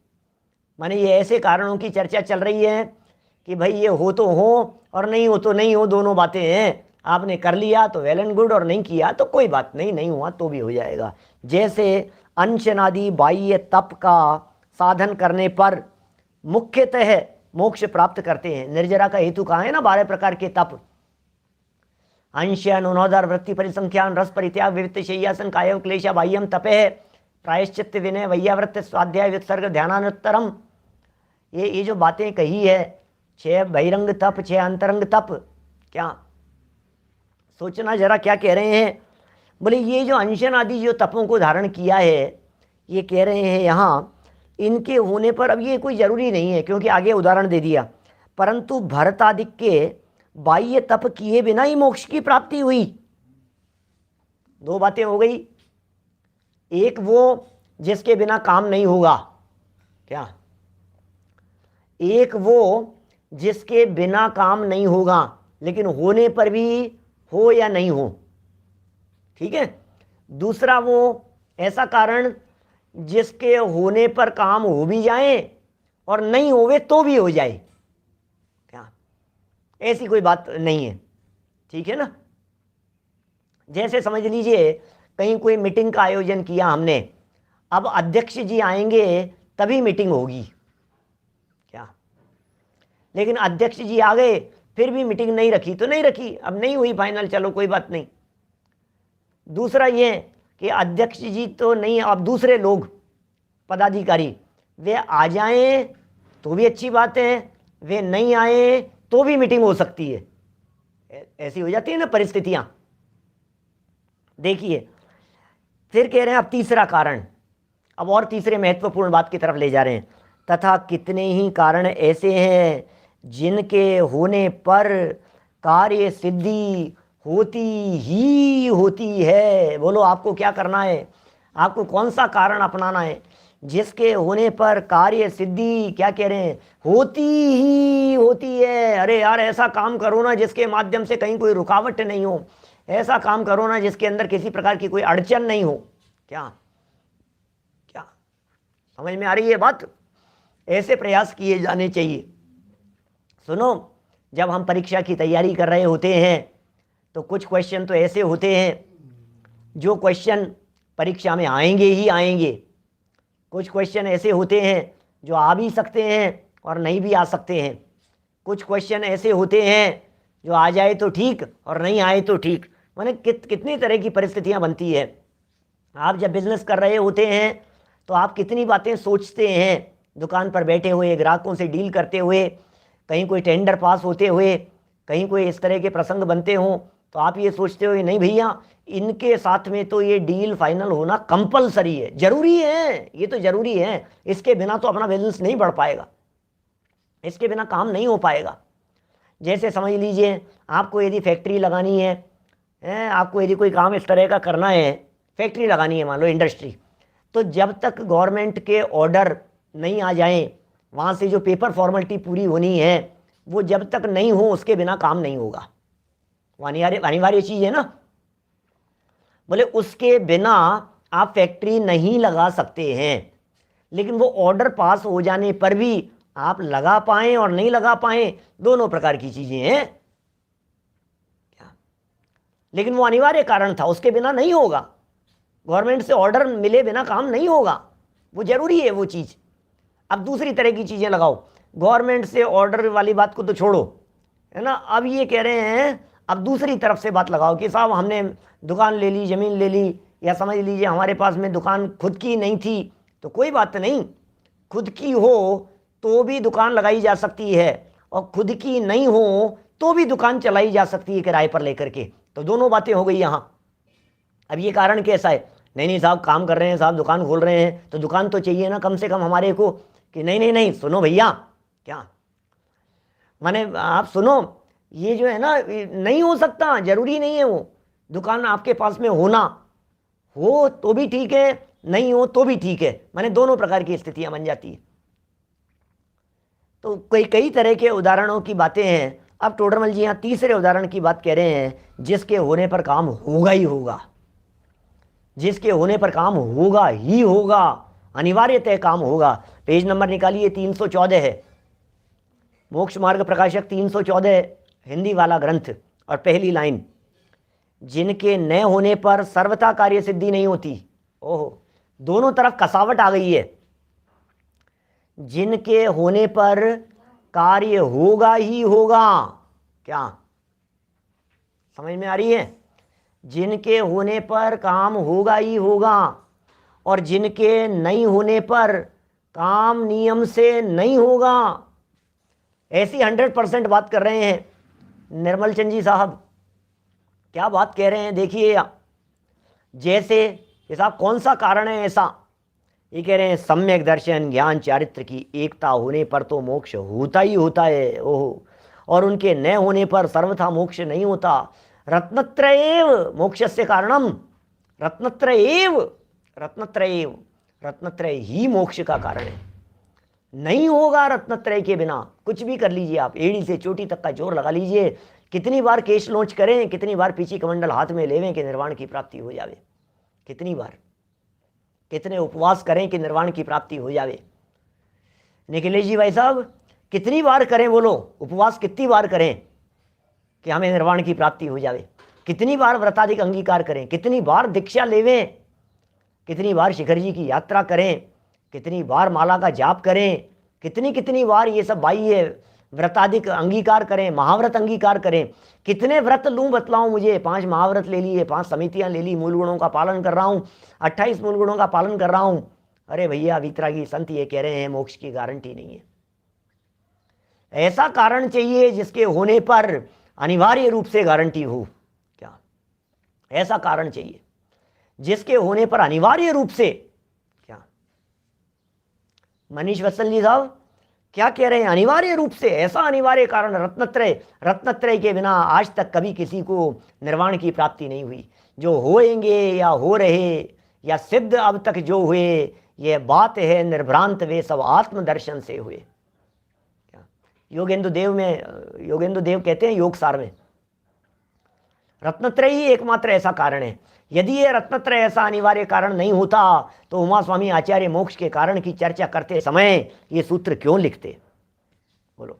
माने ये ऐसे कारणों की चर्चा चल रही है कि भाई ये हो तो हो और नहीं हो तो नहीं हो, दोनों बातें हैं। आपने कर लिया तो वेल एंड गुड, और नहीं किया तो कोई बात नहीं, नहीं हुआ तो भी हो जाएगा। जैसे अनशनादि बाह्य तप का साधन करने पर मुख्यतः मोक्ष प्राप्त करते हैं। निर्जरा का हेतु कहाँ है ना, 12 प्रकार के तप। अंश अनुनोदर वृत्ति परिसंख्यान रस परित्याग विविध शय्यासन कायव क्लेशा बाह्यम तपे प्रायश्चित विनय वैयावृत्त स्वाध्याय वित्सर्ग ध्यानानुत्तरम। ये जो बातें कही है, 6 बहिरंग तप, 6 अंतरंग तप। क्या सोचना जरा क्या कह रहे हैं। बोले ये जो अंशन आदि जो तपों को धारण किया है, ये कह रहे हैं यहाँ इनके होने पर, अब ये कोई ज़रूरी नहीं है क्योंकि आगे उदाहरण दे दिया, परंतु भरत आदि के बाह्य तप किए बिना ही मोक्ष की प्राप्ति हुई। 2 बातें हो गई। एक वो जिसके बिना काम नहीं होगा। क्या एक वो जिसके बिना काम नहीं होगा, लेकिन होने पर भी हो या नहीं हो, ठीक है। दूसरा वो ऐसा कारण जिसके होने पर काम हो भी जाए और नहीं होवे तो भी हो जाए। क्या ऐसी कोई बात नहीं है, ठीक है ना। जैसे समझ लीजिए कहीं कोई मीटिंग का आयोजन किया हमने, अब अध्यक्ष जी आएंगे तभी मीटिंग होगी। क्या लेकिन अध्यक्ष जी आ गए फिर भी मीटिंग नहीं रखी तो नहीं रखी, अब नहीं हुई फाइनल, चलो कोई बात नहीं। दूसरा ये कि अध्यक्ष जी तो नहीं, अब दूसरे लोग पदाधिकारी वे आ जाएं तो भी अच्छी बात है, वे नहीं आए तो भी मीटिंग हो सकती है। ऐसी हो जाती है ना परिस्थितियां। देखिए फिर कह रहे हैं अब तीसरा कारण, अब और तीसरे महत्वपूर्ण बात की तरफ ले जा रहे हैं। तथा कितने ही कारण ऐसे हैं जिनके होने पर कार्य सिद्धि होती ही होती है। बोलो आपको क्या करना है, आपको कौन सा कारण अपनाना है जिसके होने पर कार्य सिद्धि, क्या कह रहे हैं, होती ही होती है। अरे यार ऐसा काम करो ना जिसके माध्यम से कहीं कोई रुकावट नहीं हो, ऐसा काम करो ना जिसके अंदर किसी प्रकार की कोई अड़चन नहीं हो। क्या क्या समझ में आ रही है बात? ऐसे प्रयास किए जाने चाहिए। सुनो, जब हम परीक्षा की तैयारी कर रहे होते हैं तो कुछ क्वेश्चन तो ऐसे होते हैं जो क्वेश्चन परीक्षा में आएंगे ही आएंगे, कुछ क्वेश्चन ऐसे होते हैं जो आ भी सकते हैं और नहीं भी आ सकते हैं, कुछ क्वेश्चन ऐसे होते हैं जो आ जाए तो ठीक और नहीं आए तो ठीक। माने कितनी तरह की परिस्थितियां बनती है। आप जब बिजनेस कर रहे होते हैं तो आप कितनी बातें सोचते हैं, दुकान पर बैठे हुए, ग्राहकों से डील करते हुए, कहीं कोई टेंडर पास होते हुए, कहीं कोई इस तरह के प्रसंग बनते हों, तो आप ये सोचते हो नहीं भैया इनके साथ में तो ये डील फाइनल होना कंपलसरी है, जरूरी है, ये तो जरूरी है, इसके बिना तो अपना बिजनेस नहीं बढ़ पाएगा, इसके बिना काम नहीं हो पाएगा। जैसे समझ लीजिए आपको यदि फैक्ट्री लगानी है, आपको यदि कोई काम इस तरह का करना है, फैक्ट्री लगानी है मान लो इंडस्ट्री, तो जब तक गवर्नमेंट के ऑर्डर नहीं आ जाएं, वहाँ से जो पेपर फॉर्मेलिटी पूरी होनी है वो जब तक नहीं हो उसके बिना काम नहीं होगा। अनिवार्य चीज़ है ना। बोले उसके बिना आप फैक्ट्री नहीं लगा सकते हैं, लेकिन वो ऑर्डर पास हो जाने पर भी आप लगा पाएं और नहीं लगा पाएं, दोनों प्रकार की चीजें हैं। लेकिन वो अनिवार्य कारण था, उसके बिना नहीं होगा। गवर्नमेंट से ऑर्डर मिले बिना काम नहीं होगा, वो जरूरी है वो चीज। अब दूसरी तरह की चीजें लगाओ, गवर्नमेंट से ऑर्डर वाली बात को तो छोड़ो, है ना। अब ये कह रहे हैं अब दूसरी तरफ से बात लगाओ कि साहब हमने दुकान ले ली, जमीन ले ली, या समझ लीजिए हमारे पास में दुकान खुद की नहीं थी, तो कोई बात नहीं, खुद की हो तो भी दुकान लगाई जा सकती है और खुद की नहीं हो तो भी दुकान चलाई जा सकती है किराए पर लेकर के। तो दोनों बातें हो गई यहाँ। अब ये कारण कैसा है, नहीं साहब काम कर रहे हैं साहब, दुकान खोल रहे हैं तो दुकान तो चाहिए ना कम से कम हमारे को, कि नहीं सुनो भैया, क्या माने आप सुनो, ये जो है ना नहीं हो सकता, जरूरी नहीं है वो दुकान आपके पास में होना, हो तो भी ठीक है, नहीं हो तो भी ठीक है, माने दोनों प्रकार की स्थितियां बन जाती है। तो कई तरह के उदाहरणों की बातें हैं। अब टोडरमल जी यहाँ तीसरे उदाहरण की बात कह रहे हैं, जिसके होने पर काम होगा ही होगा, जिसके होने पर काम होगा ही होगा, अनिवार्यतः काम होगा। पेज नंबर निकालिए, 314 है, मोक्ष मार्ग प्रकाशक 314 हिंदी वाला ग्रंथ, और पहली लाइन, जिनके न होने पर सर्वथा कार्य सिद्धि नहीं होती। ओहो, दोनों तरफ कसावट आ गई है। जिनके होने पर कार्य होगा ही होगा, क्या समझ में आ रही है? जिनके होने पर काम होगा ही होगा, और जिनके नहीं होने पर काम नियम से नहीं होगा। ऐसी 100% बात कर रहे हैं निर्मल चंद जी साहब। क्या बात कह रहे हैं देखिए, जैसे साहब कौन सा कारण है ऐसा, ये कह रहे हैं सम्यक दर्शन ज्ञान चारित्र की एकता होने पर तो मोक्ष होता ही होता है। ओहो, और उनके न होने पर सर्वथा मोक्ष नहीं होता। रत्नत्रयेव मोक्षस्य कारणम, रत्नत्रयेव, रत्नत्रयेव, रत्नत्रय ही मोक्ष का कारण है। नहीं होगा रत्नत्रय के बिना। कुछ भी कर लीजिए आप, एड़ी से चोटी तक का जोर लगा लीजिए, कितनी बार केश लॉन्च करें, कितनी बार पीछी कमंडल हाथ में लेवें कि निर्वाण की प्राप्ति हो जावे, कितनी बार, कितने उपवास करें कि निर्वाण की प्राप्ति हो जावे। निखिलेश जी भाई साहब, कितनी बार करें, बोलो उपवास कितनी बार करें कि हमें निर्वाण की प्राप्ति हो जावे, कितनी बार व्रताधिक अंगीकार करें, कितनी बार दीक्षा लेवें, कितनी बार शिखर जी की यात्रा करें, कितनी बार माला का जाप करें, कितनी बार ये सब बाह्य व्रताधिक अंगीकार करें, महाव्रत अंगीकार करें। कितने व्रत लूं बतलाऊं, मुझे 5 महाव्रत ले लिए, 5 समितियां ले ली, मूल गुणों का पालन कर रहा हूं, 28 मूल गुणों का पालन कर रहा हूं। अरे भैया वीतरागी संत ये कह रहे हैं मोक्ष की गारंटी नहीं है। ऐसा कारण चाहिए जिसके होने पर अनिवार्य रूप से गारंटी हो। क्या ऐसा कारण चाहिए जिसके होने पर अनिवार्य रूप से, क्या मनीष वत्सल जी साहब क्या कह रहे हैं, अनिवार्य रूप से, ऐसा अनिवार्य कारण, रत्नत्रय के बिना आज तक कभी किसी को निर्वाण की प्राप्ति नहीं हुई। जो होएंगे या हो रहे या सिद्ध अब तक जो हुए, ये बात है निर्भ्रांत वे सब आत्मदर्शन से हुए। क्या योगेंद्र देव कहते हैं योग सार में, रत्नत्रय ही एकमात्र ऐसा कारण है। यदि ये रत्नत्रय ऐसा अनिवार्य कारण नहीं होता तो उमा स्वामी आचार्य मोक्ष के कारण की चर्चा करते समय ये सूत्र क्यों लिखते? बोलो,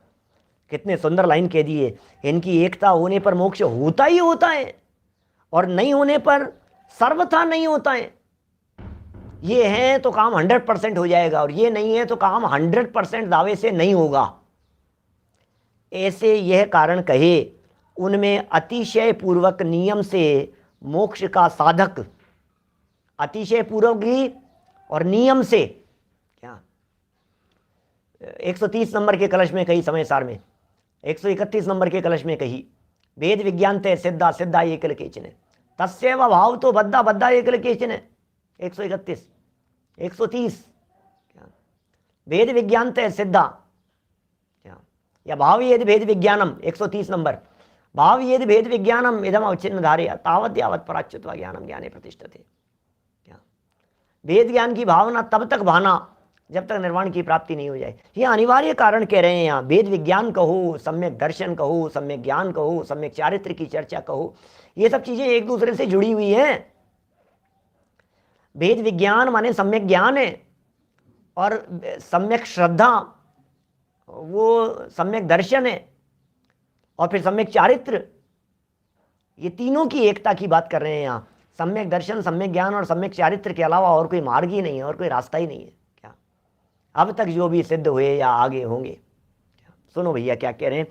कितने सुंदर लाइन कह दिए, इनकी एकता होने पर मोक्ष होता ही होता है और नहीं होने पर सर्वथा नहीं होता है। ये है तो काम 100% हो जाएगा और ये नहीं है तो काम 100% दावे से नहीं होगा। ऐसे यह कारण कहे, उनमें अतिशय पूर्वक नियम से मोक्ष का साधक, अतिशय पूर्वक भी और नियम से, क्या 130 नंबर के कलश में कही, समय सार में 131 नंबर के कलश में कही, वेद विज्ञान ते सिद्धा सिद्धा एकल केचन तस्यैव भाव तो बद्धा बद्धा एकल केचन। 131 130 वेद विज्ञान ते सिद्धा, क्या या भाव यदि भेद विज्ञानम 130 नंबर, भाव यदि भेद विज्ञानम इदम अवचिन्न धारया तावत यावत पराच्युत्वा ज्ञानम ज्ञाने प्रतिष्ठते। क्या वेद ज्ञान की भावना तब तक भाना जब तक निर्वाण की प्राप्ति नहीं हो जाए। ये अनिवार्य कारण कह रहे हैं यहाँ। वेद विज्ञान कहो, सम्यक दर्शन कहो, सम्यक ज्ञान कहो, सम्यक चारित्र की चर्चा कहो, ये सब चीजें एक दूसरे से जुड़ी हुई हैं। वेद विज्ञान माने सम्यक ज्ञान है और सम्यक श्रद्धा वो सम्यक दर्शन है और फिर सम्यक चारित्र, ये तीनों की एकता की बात कर रहे हैं यहाँ। सम्यक दर्शन, सम्यक ज्ञान और सम्यक चारित्र के अलावा और कोई मार्ग ही नहीं है और कोई रास्ता ही नहीं है। क्या अब तक जो भी सिद्ध हुए या आगे होंगे। सुनो भैया क्या कह रहे हैं,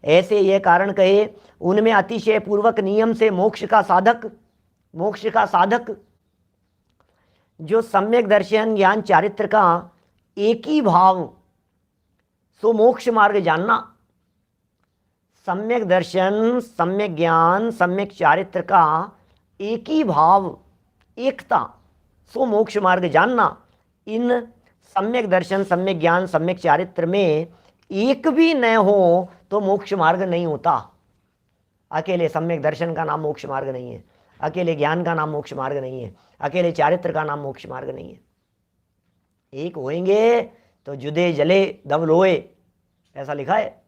ऐसे ये कारण कहे, उनमें अतिशय पूर्वक नियम से मोक्ष का साधक जो सम्यक दर्शन ज्ञान चारित्र का एक ही भाव, सो मोक्ष मार्ग जानना। सम्यक दर्शन, सम्यक ज्ञान, सम्यक चारित्र का एक ही भाव, एकता, सो मोक्ष मार्ग जानना। इन सम्यक दर्शन, सम्यक ज्ञान, सम्यक चारित्र में एक भी न हो तो मोक्ष मार्ग नहीं होता। अकेले सम्यक दर्शन का नाम मोक्ष मार्ग नहीं है, अकेले ज्ञान का नाम मोक्ष मार्ग नहीं है, अकेले चारित्र का नाम मोक्ष मार्ग नहीं है। एक होएंगे तो जुदे जले दब लोए, ऐसा लिखा है।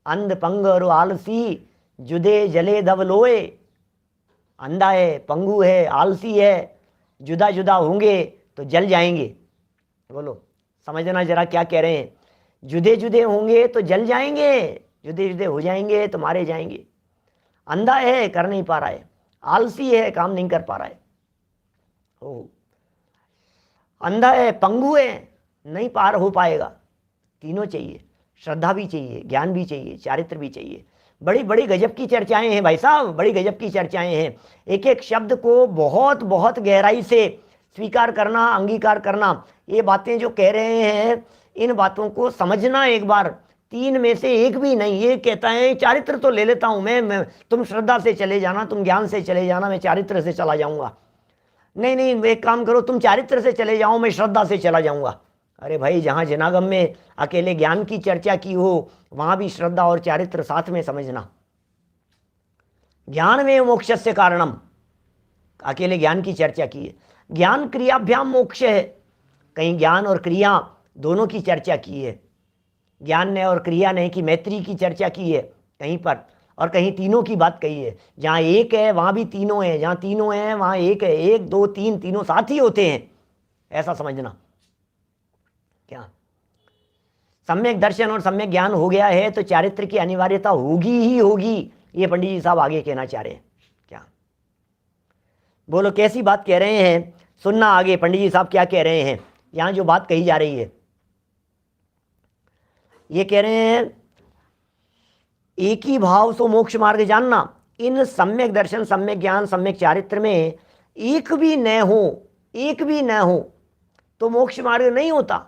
अंध पंग और आलसी जुदे जले दब लोए। अंधा है, पंगु है, आलसी है, जुदा जुदा होंगे तो जल जाएंगे। बोलो समझना जरा क्या कह रहे हैं, जुदे जुदे होंगे तो जल जाएंगे, जुदे जुदे हो जाएंगे तो मारे जाएंगे। अंधा है, कर नहीं पा रहा है, आलसी है, काम नहीं कर पा रहा है, अंधा है, पंगु है, नहीं पार हो पाएगा। तीनों चाहिए, श्रद्धा भी चाहिए, ज्ञान भी चाहिए, चारित्र भी चाहिए। बड़ी बड़ी गजब की चर्चाएं हैं भाई साहब, बड़ी गजब की चर्चाएं हैं। एक एक शब्द को बहुत बहुत गहराई से स्वीकार करना, अंगीकार करना। ये बातें जो कह रहे हैं, इन बातों को समझना एक बार। तीन में से एक भी नहीं। ये कहता है चारित्र तो ले लेता हूं मैं, तुम श्रद्धा से चले जाना, तुम ज्ञान से चले जाना, मैं चारित्र से चला जाऊंगा। नहीं, एक काम करो, तुम चारित्र से चले जाओ, मैं श्रद्धा से चला जाऊंगा। अरे भाई, जहां जनागम में अकेले ज्ञान की चर्चा की हो, वहां भी श्रद्धा और चारित्र साथ में समझना। ज्ञान में मोक्षस्य कारणम, अकेले ज्ञान की चर्चा की है। ज्ञान क्रियाभ्याम मोक्ष है, कहीं ज्ञान और क्रिया दोनों की चर्चा की है। ज्ञान ने और क्रिया ने की मैत्री की चर्चा की है कहीं पर, और कहीं तीनों की बात कही है। जहाँ एक है वहाँ भी तीनों हैं, जहाँ तीनों हैं वहाँ एक है। एक दो तीन, तीनों साथ ही होते हैं, ऐसा समझना। क्या सम्यक दर्शन और सम्यक ज्ञान हो गया है तो चारित्र की अनिवार्यता होगी ही होगी। ये पंडित जी साहब आगे कहना चाह रहे हैं। क्या बोलो, कैसी बात कह रहे हैं, सुनना आगे पंडित जी साहब क्या कह रहे हैं। यहाँ जो बात कही जा रही है, ये कह रहे हैं एक ही भाव सो मोक्ष मार्ग जानना। इन सम्यक दर्शन, सम्यक ज्ञान, सम्यक चारित्र में एक भी न हो तो मोक्ष मार्ग नहीं होता।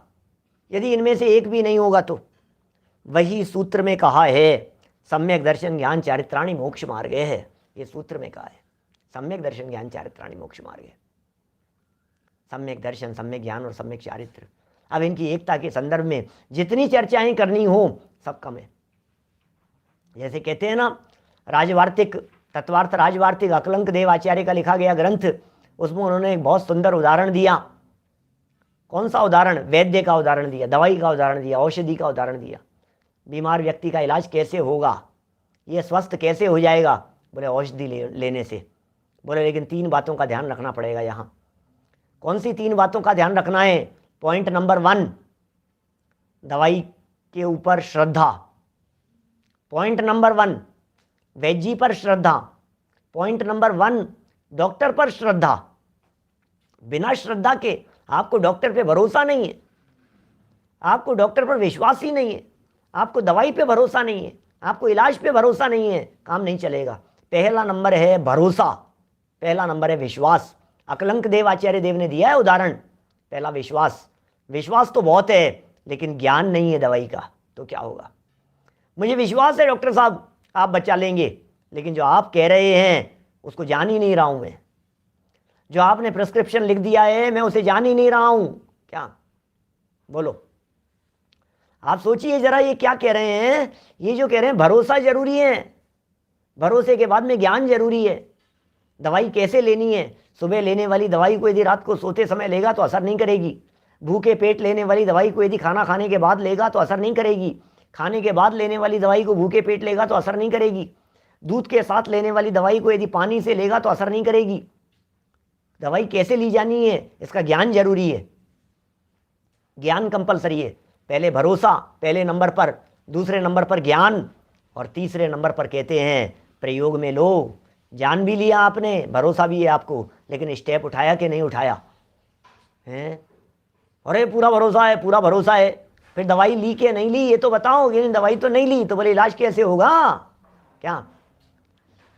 यदि इनमें से एक भी नहीं होगा तो वही सूत्र में कहा है, सम्यक दर्शन ज्ञान चारित्राणि मोक्ष मार्ग है, ये सूत्र में कहा है। सम्यक दर्शन ज्ञान चारित्राणि मोक्ष मार्ग है। सम्यक दर्शन, सम्यक ज्ञान और सम्यक चारित्र, अब इनकी एकता के संदर्भ में जितनी चर्चाएं करनी हो सब कम है। जैसे कहते हैं ना, राजवार्तिक तत्वार्थ राजवार्तिक अकलंक देव आचार्य का लिखा गया ग्रंथ, उसमें उन्होंने एक बहुत सुंदर उदाहरण दिया। कौन सा उदाहरण? वैद्य का उदाहरण दिया, दवाई का उदाहरण दिया, औषधि का उदाहरण दिया। बीमार व्यक्ति का इलाज कैसे होगा, ये स्वस्थ कैसे हो जाएगा? बोले औषधि लेने से। बोले लेकिन 3 बातों का ध्यान रखना पड़ेगा यहाँ। कौन सी 3 बातों का ध्यान रखना है? पॉइंट नंबर 1, दवाई के ऊपर श्रद्धा। पॉइंट नंबर 1, वैद्य पर श्रद्धा। पॉइंट नंबर 1, डॉक्टर पर श्रद्धा। बिना श्रद्धा के आपको डॉक्टर पे भरोसा नहीं है, आपको डॉक्टर पर विश्वास ही नहीं है, आपको दवाई पे भरोसा नहीं है, आपको इलाज पे भरोसा नहीं है, काम नहीं चलेगा। पहला नंबर है भरोसा, पहला नंबर है विश्वास। अकलंक देव आचार्य देव ने दिया है उदाहरण। पहला विश्वास। विश्वास तो बहुत है लेकिन ज्ञान नहीं है दवाई का, तो क्या होगा? मुझे विश्वास है डॉक्टर साहब आप बचा लेंगे, लेकिन जो आप कह रहे हैं उसको जान ही नहीं रहा हूं मैं। जो आपने प्रिस्क्रिप्शन लिख दिया है मैं उसे जान ही नहीं रहा हूं। क्या बोलो? आप सोचिए जरा, ये क्या कह रहे हैं? ये जो कह रहे हैं भरोसा जरूरी है, भरोसे के बाद में ज्ञान जरूरी है। दवाई कैसे लेनी है? सुबह लेने वाली दवाई को यदि रात को सोते समय लेगा तो असर नहीं करेगी। भूखे पेट लेने वाली दवाई को यदि खाना खाने के बाद लेगा तो असर नहीं करेगी। खाने के बाद लेने वाली दवाई को भूखे पेट लेगा तो असर नहीं करेगी। दूध के साथ लेने वाली दवाई को यदि पानी से लेगा तो असर नहीं करेगी। दवाई कैसे ली जानी है इसका ज्ञान जरूरी है, ज्ञान कंपलसरी है। पहले भरोसा पहले नंबर पर, दूसरे नंबर पर ज्ञान, और तीसरे नंबर पर कहते हैं प्रयोग में लो। जान भी लिया आपने, भरोसा भी है आपको, लेकिन स्टेप उठाया कि नहीं उठाया है? अरे पूरा भरोसा है, पूरा भरोसा है, फिर दवाई ली कि नहीं ली ये तो बताओ। दवाई तो नहीं ली तो बोले इलाज कैसे होगा? क्या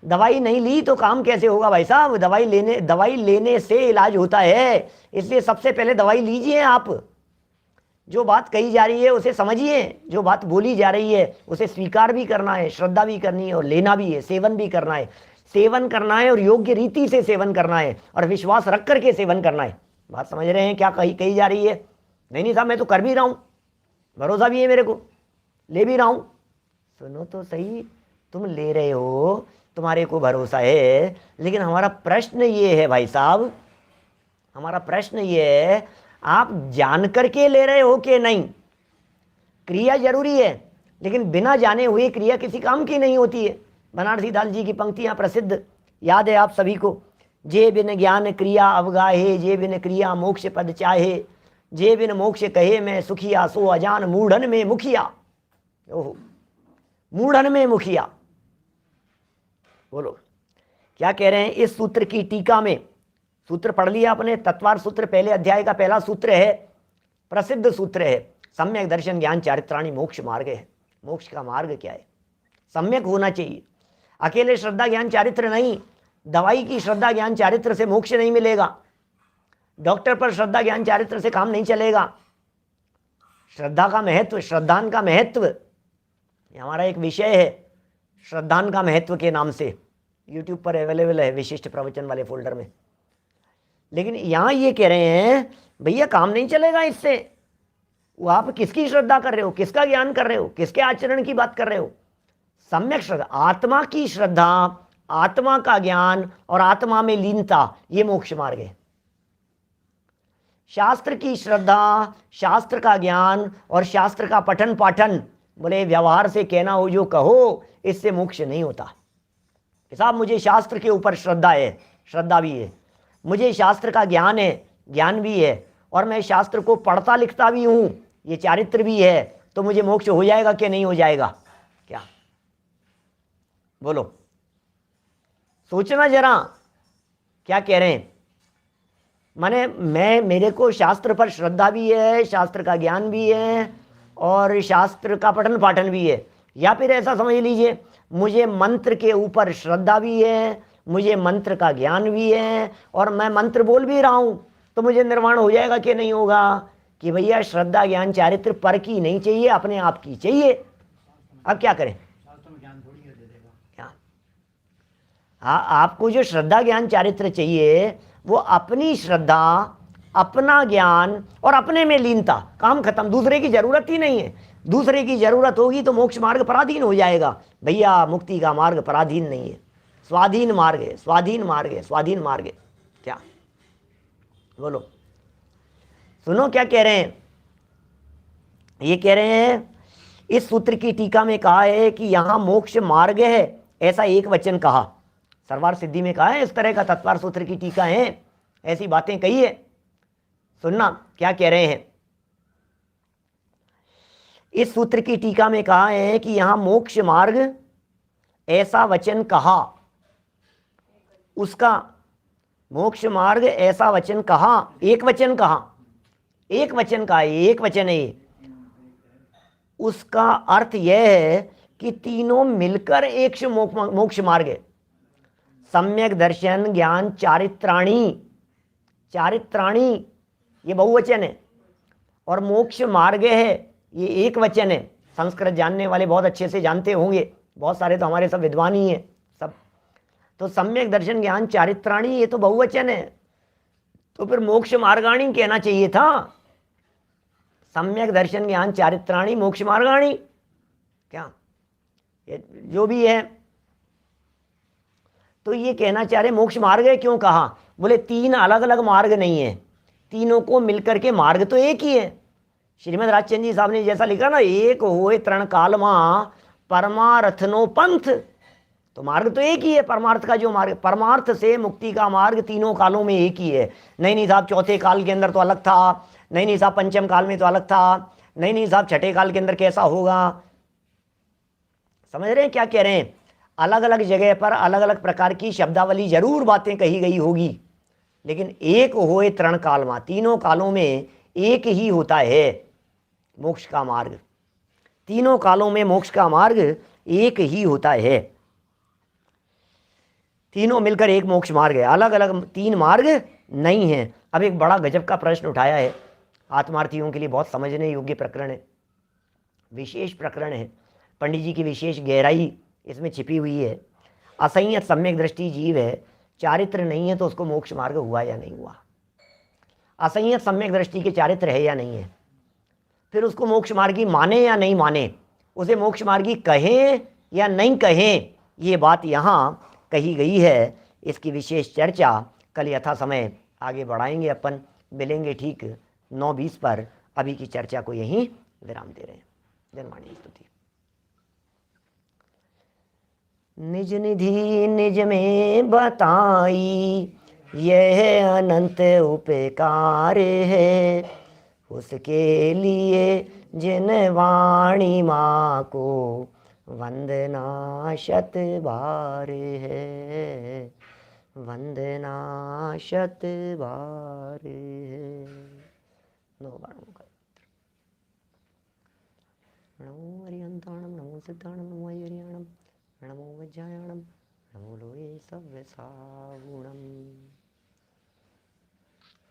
दवाई नहीं ली तो काम कैसे होगा भाई साहब? दवाई लेने से इलाज होता है, इसलिए सबसे पहले दवाई लीजिए। आप जो बात कही जा रही है उसे समझिए, जो बात बोली जा रही है उसे स्वीकार भी करना है, श्रद्धा भी करनी है और लेना भी है, सेवन भी करना है। सेवन करना है और योग्य रीति से सेवन करना है और विश्वास रख करके सेवन करना है। बात समझ रहे हैं क्या कही जा रही है? नहीं साहब मैं तो कर भी रहा हूं, भरोसा भी है मेरे को, ले भी रहा हूं। सुनो तो सही, तुम ले रहे हो, तुम्हारे को भरोसा है, लेकिन हमारा प्रश्न ये है भाई साहब, हमारा प्रश्न ये है आप जान करके ले रहे हो कि नहीं? क्रिया जरूरी है लेकिन बिना जाने हुए क्रिया किसी काम की नहीं होती है। बनारसी दास जी की पंक्तियां प्रसिद्ध याद है आप सभी को। जे बिन ज्ञान क्रिया अवगाहे, जे बिन क्रिया मोक्ष पद चाहे, जे बिन मोक्ष कहे मैं सुखिया, सो अजान मूढ़न में मुखिया। ओहो, मूढ़न में मुखिया। बोलो क्या कह रहे हैं? इस सूत्र की टीका में, सूत्र पढ़ लिया आपने, तत्वार सूत्र पहले अध्याय का पहला सूत्र है, प्रसिद्ध सूत्र है, सम्यक दर्शन ज्ञान चारित्राणि मोक्ष मार्ग है। मोक्ष का मार्ग क्या है? सम्यक होना चाहिए। अकेले श्रद्धा ज्ञान चारित्र नहीं, दवाई की श्रद्धा ज्ञान चारित्र से मोक्ष नहीं मिलेगा। डॉक्टर पर श्रद्धा ज्ञान चारित्र से काम नहीं चलेगा। श्रद्धा का महत्व, श्रद्धान का महत्व, ये हमारा एक विषय है, श्रद्धान का महत्व के नाम से यूट्यूब पर अवेलेबल है, विशिष्ट प्रवचन वाले फोल्डर में। लेकिन यहां ये कह रहे हैं भैया काम नहीं चलेगा इससे। वो आप किसकी श्रद्धा कर रहे हो, किसका ज्ञान कर रहे हो, किसके आचरण की बात कर रहे हो? सम्यक श्रद्धा, आत्मा की श्रद्धा, आत्मा का ज्ञान और आत्मा में लीनता, ये मोक्ष मार्ग है। शास्त्र की श्रद्धा, शास्त्र का ज्ञान और शास्त्र का पठन पाठन, बोले व्यवहार से कहना हो जो कहो, इससे मोक्ष नहीं होता। साहब मुझे शास्त्र के ऊपर श्रद्धा है, श्रद्धा भी है, मुझे शास्त्र का ज्ञान है, ज्ञान भी है, और मैं शास्त्र को पढ़ता लिखता भी हूं, ये चारित्र भी है, तो मुझे मोक्ष हो जाएगा कि नहीं हो जाएगा? क्या बोलो, सोचना जरा क्या कह रहे हैं। माने मेरे को शास्त्र पर श्रद्धा भी है, शास्त्र का ज्ञान भी है और शास्त्र का पठन पाठन भी है। या फिर ऐसा समझ लीजिए मुझे मंत्र के ऊपर श्रद्धा भी है, मुझे मंत्र का ज्ञान भी है और मैं मंत्र बोल भी रहा हूं, तो मुझे निर्वाण हो जाएगा कि नहीं होगा? कि भैया श्रद्धा ज्ञान चारित्र पर की नहीं चाहिए, अपने आप की चाहिए। अब क्या करें? हाँ, आपको जो श्रद्धा ज्ञान चारित्र चाहिए वो अपनी श्रद्धा, अपना ज्ञान और अपने में लीनता, काम खत्म, दूसरे की जरूरत ही नहीं है। दूसरे की जरूरत होगी तो मोक्ष मार्ग पराधीन हो जाएगा। भैया मुक्ति का मार्ग पराधीन नहीं है, स्वाधीन मार्ग है, स्वाधीन मार्ग है, स्वाधीन मार्ग है। क्या बोलो, सुनो क्या कह रहे हैं। ये कह रहे हैं इस सूत्र की टीका में कहा है कि यहां मोक्ष मार्ग है, ऐसा एक वचन कहा। सर्वार सिद्धि में कहा है, इस तरह का तत्वार सूत्र की टीका है, ऐसी बातें कही है। सुनना क्या कह रहे हैं। इस सूत्र की टीका में कहा है कि यहां मोक्ष मार्ग ऐसा वचन कहा, उसका मोक्ष मार्ग ऐसा वचन कहा, एक वचन कहा, एक वचन कहा, एक वचन है ये। उसका अर्थ यह है कि तीनों मिलकर एक मोक्ष मार्ग है। सम्यक दर्शन ज्ञान चारित्राणी, चारित्राणी ये बहुवचन है, और मोक्ष मार्ग है ये एक वचन है। संस्कृत जानने वाले बहुत अच्छे से जानते होंगे, बहुत सारे तो हमारे सब विद्वान ही हैं सब। तो सम्यक दर्शन ज्ञान चारित्राणी ये तो बहुवचन है, तो फिर मोक्ष मार्गाणी कहना चाहिए था। सम्यक दर्शन ज्ञान चारित्राणी मोक्ष मार्गाणी, क्या ये जो भी है। तो ये कहना चाह रहे मोक्ष मार्ग है, क्यों कहा, बोले तीन अलग अलग मार्ग नहीं है, तीनों को मिलकर के मार्ग तो एक ही है। श्रीमद राजचंद्र जी साहब ने जैसा लिखा ना, एक होए तरण काल मां परमार्थनो पंथ, तो मार्ग तो एक ही है। परमार्थ का जो मार्ग, परमार्थ से मुक्ति का मार्ग तीनों कालों में एक ही है। नहीं साहब चौथे काल के अंदर तो अलग था, नहीं साहब पंचम काल में तो अलग था, नहीं साहब छठे काल के अंदर कैसा होगा। समझ रहे हैं क्या कह रहे हैं। अलग अलग जगह पर अलग अलग प्रकार की शब्दावली जरूर बातें कही गई होगी, लेकिन एक होए तरण काल मां, तीनों कालों में एक ही होता है मोक्ष का मार्ग। तीनों कालों में मोक्ष का मार्ग एक ही होता है, तीनों मिलकर एक मोक्ष मार्ग है, अलग अलग तीन मार्ग नहीं है। अब एक बड़ा गजब का प्रश्न उठाया है, आत्मार्थियों के लिए बहुत समझने योग्य प्रकरण है, विशेष प्रकरण है, पंडित जी की विशेष गहराई इसमें छिपी हुई है। असंयत सम्यक दृष्टि जीव है, चारित्र नहीं है, तो उसको मोक्ष मार्ग हुआ या नहीं हुआ। असंयत सम्यक दृष्टि के चारित्र है या नहीं है, फिर उसको मोक्ष मार्गी माने या नहीं माने, उसे मोक्ष मार्गी कहें या नहीं कहें, ये बात यहाँ कही गई है। इसकी विशेष चर्चा कल यथा समय आगे बढ़ाएंगे अपन, मिलेंगे ठीक 9:20 पर। अभी की चर्चा को यहीं विराम दे रहे हैं। जनवाणी स्तुति। निज निधि निज में बताई, यह अनंत उपकार है, उसके लिए जिन वाणी माँ को वंदना शत बार है, वंदना शत बार है। 9 बार नमो हरिहंताणम, नमो सिद्धाणम, नमो हरियाणम, नमो वज्रायणम, नमो लोये सव्य सागुणम।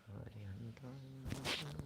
हरिहंताणम।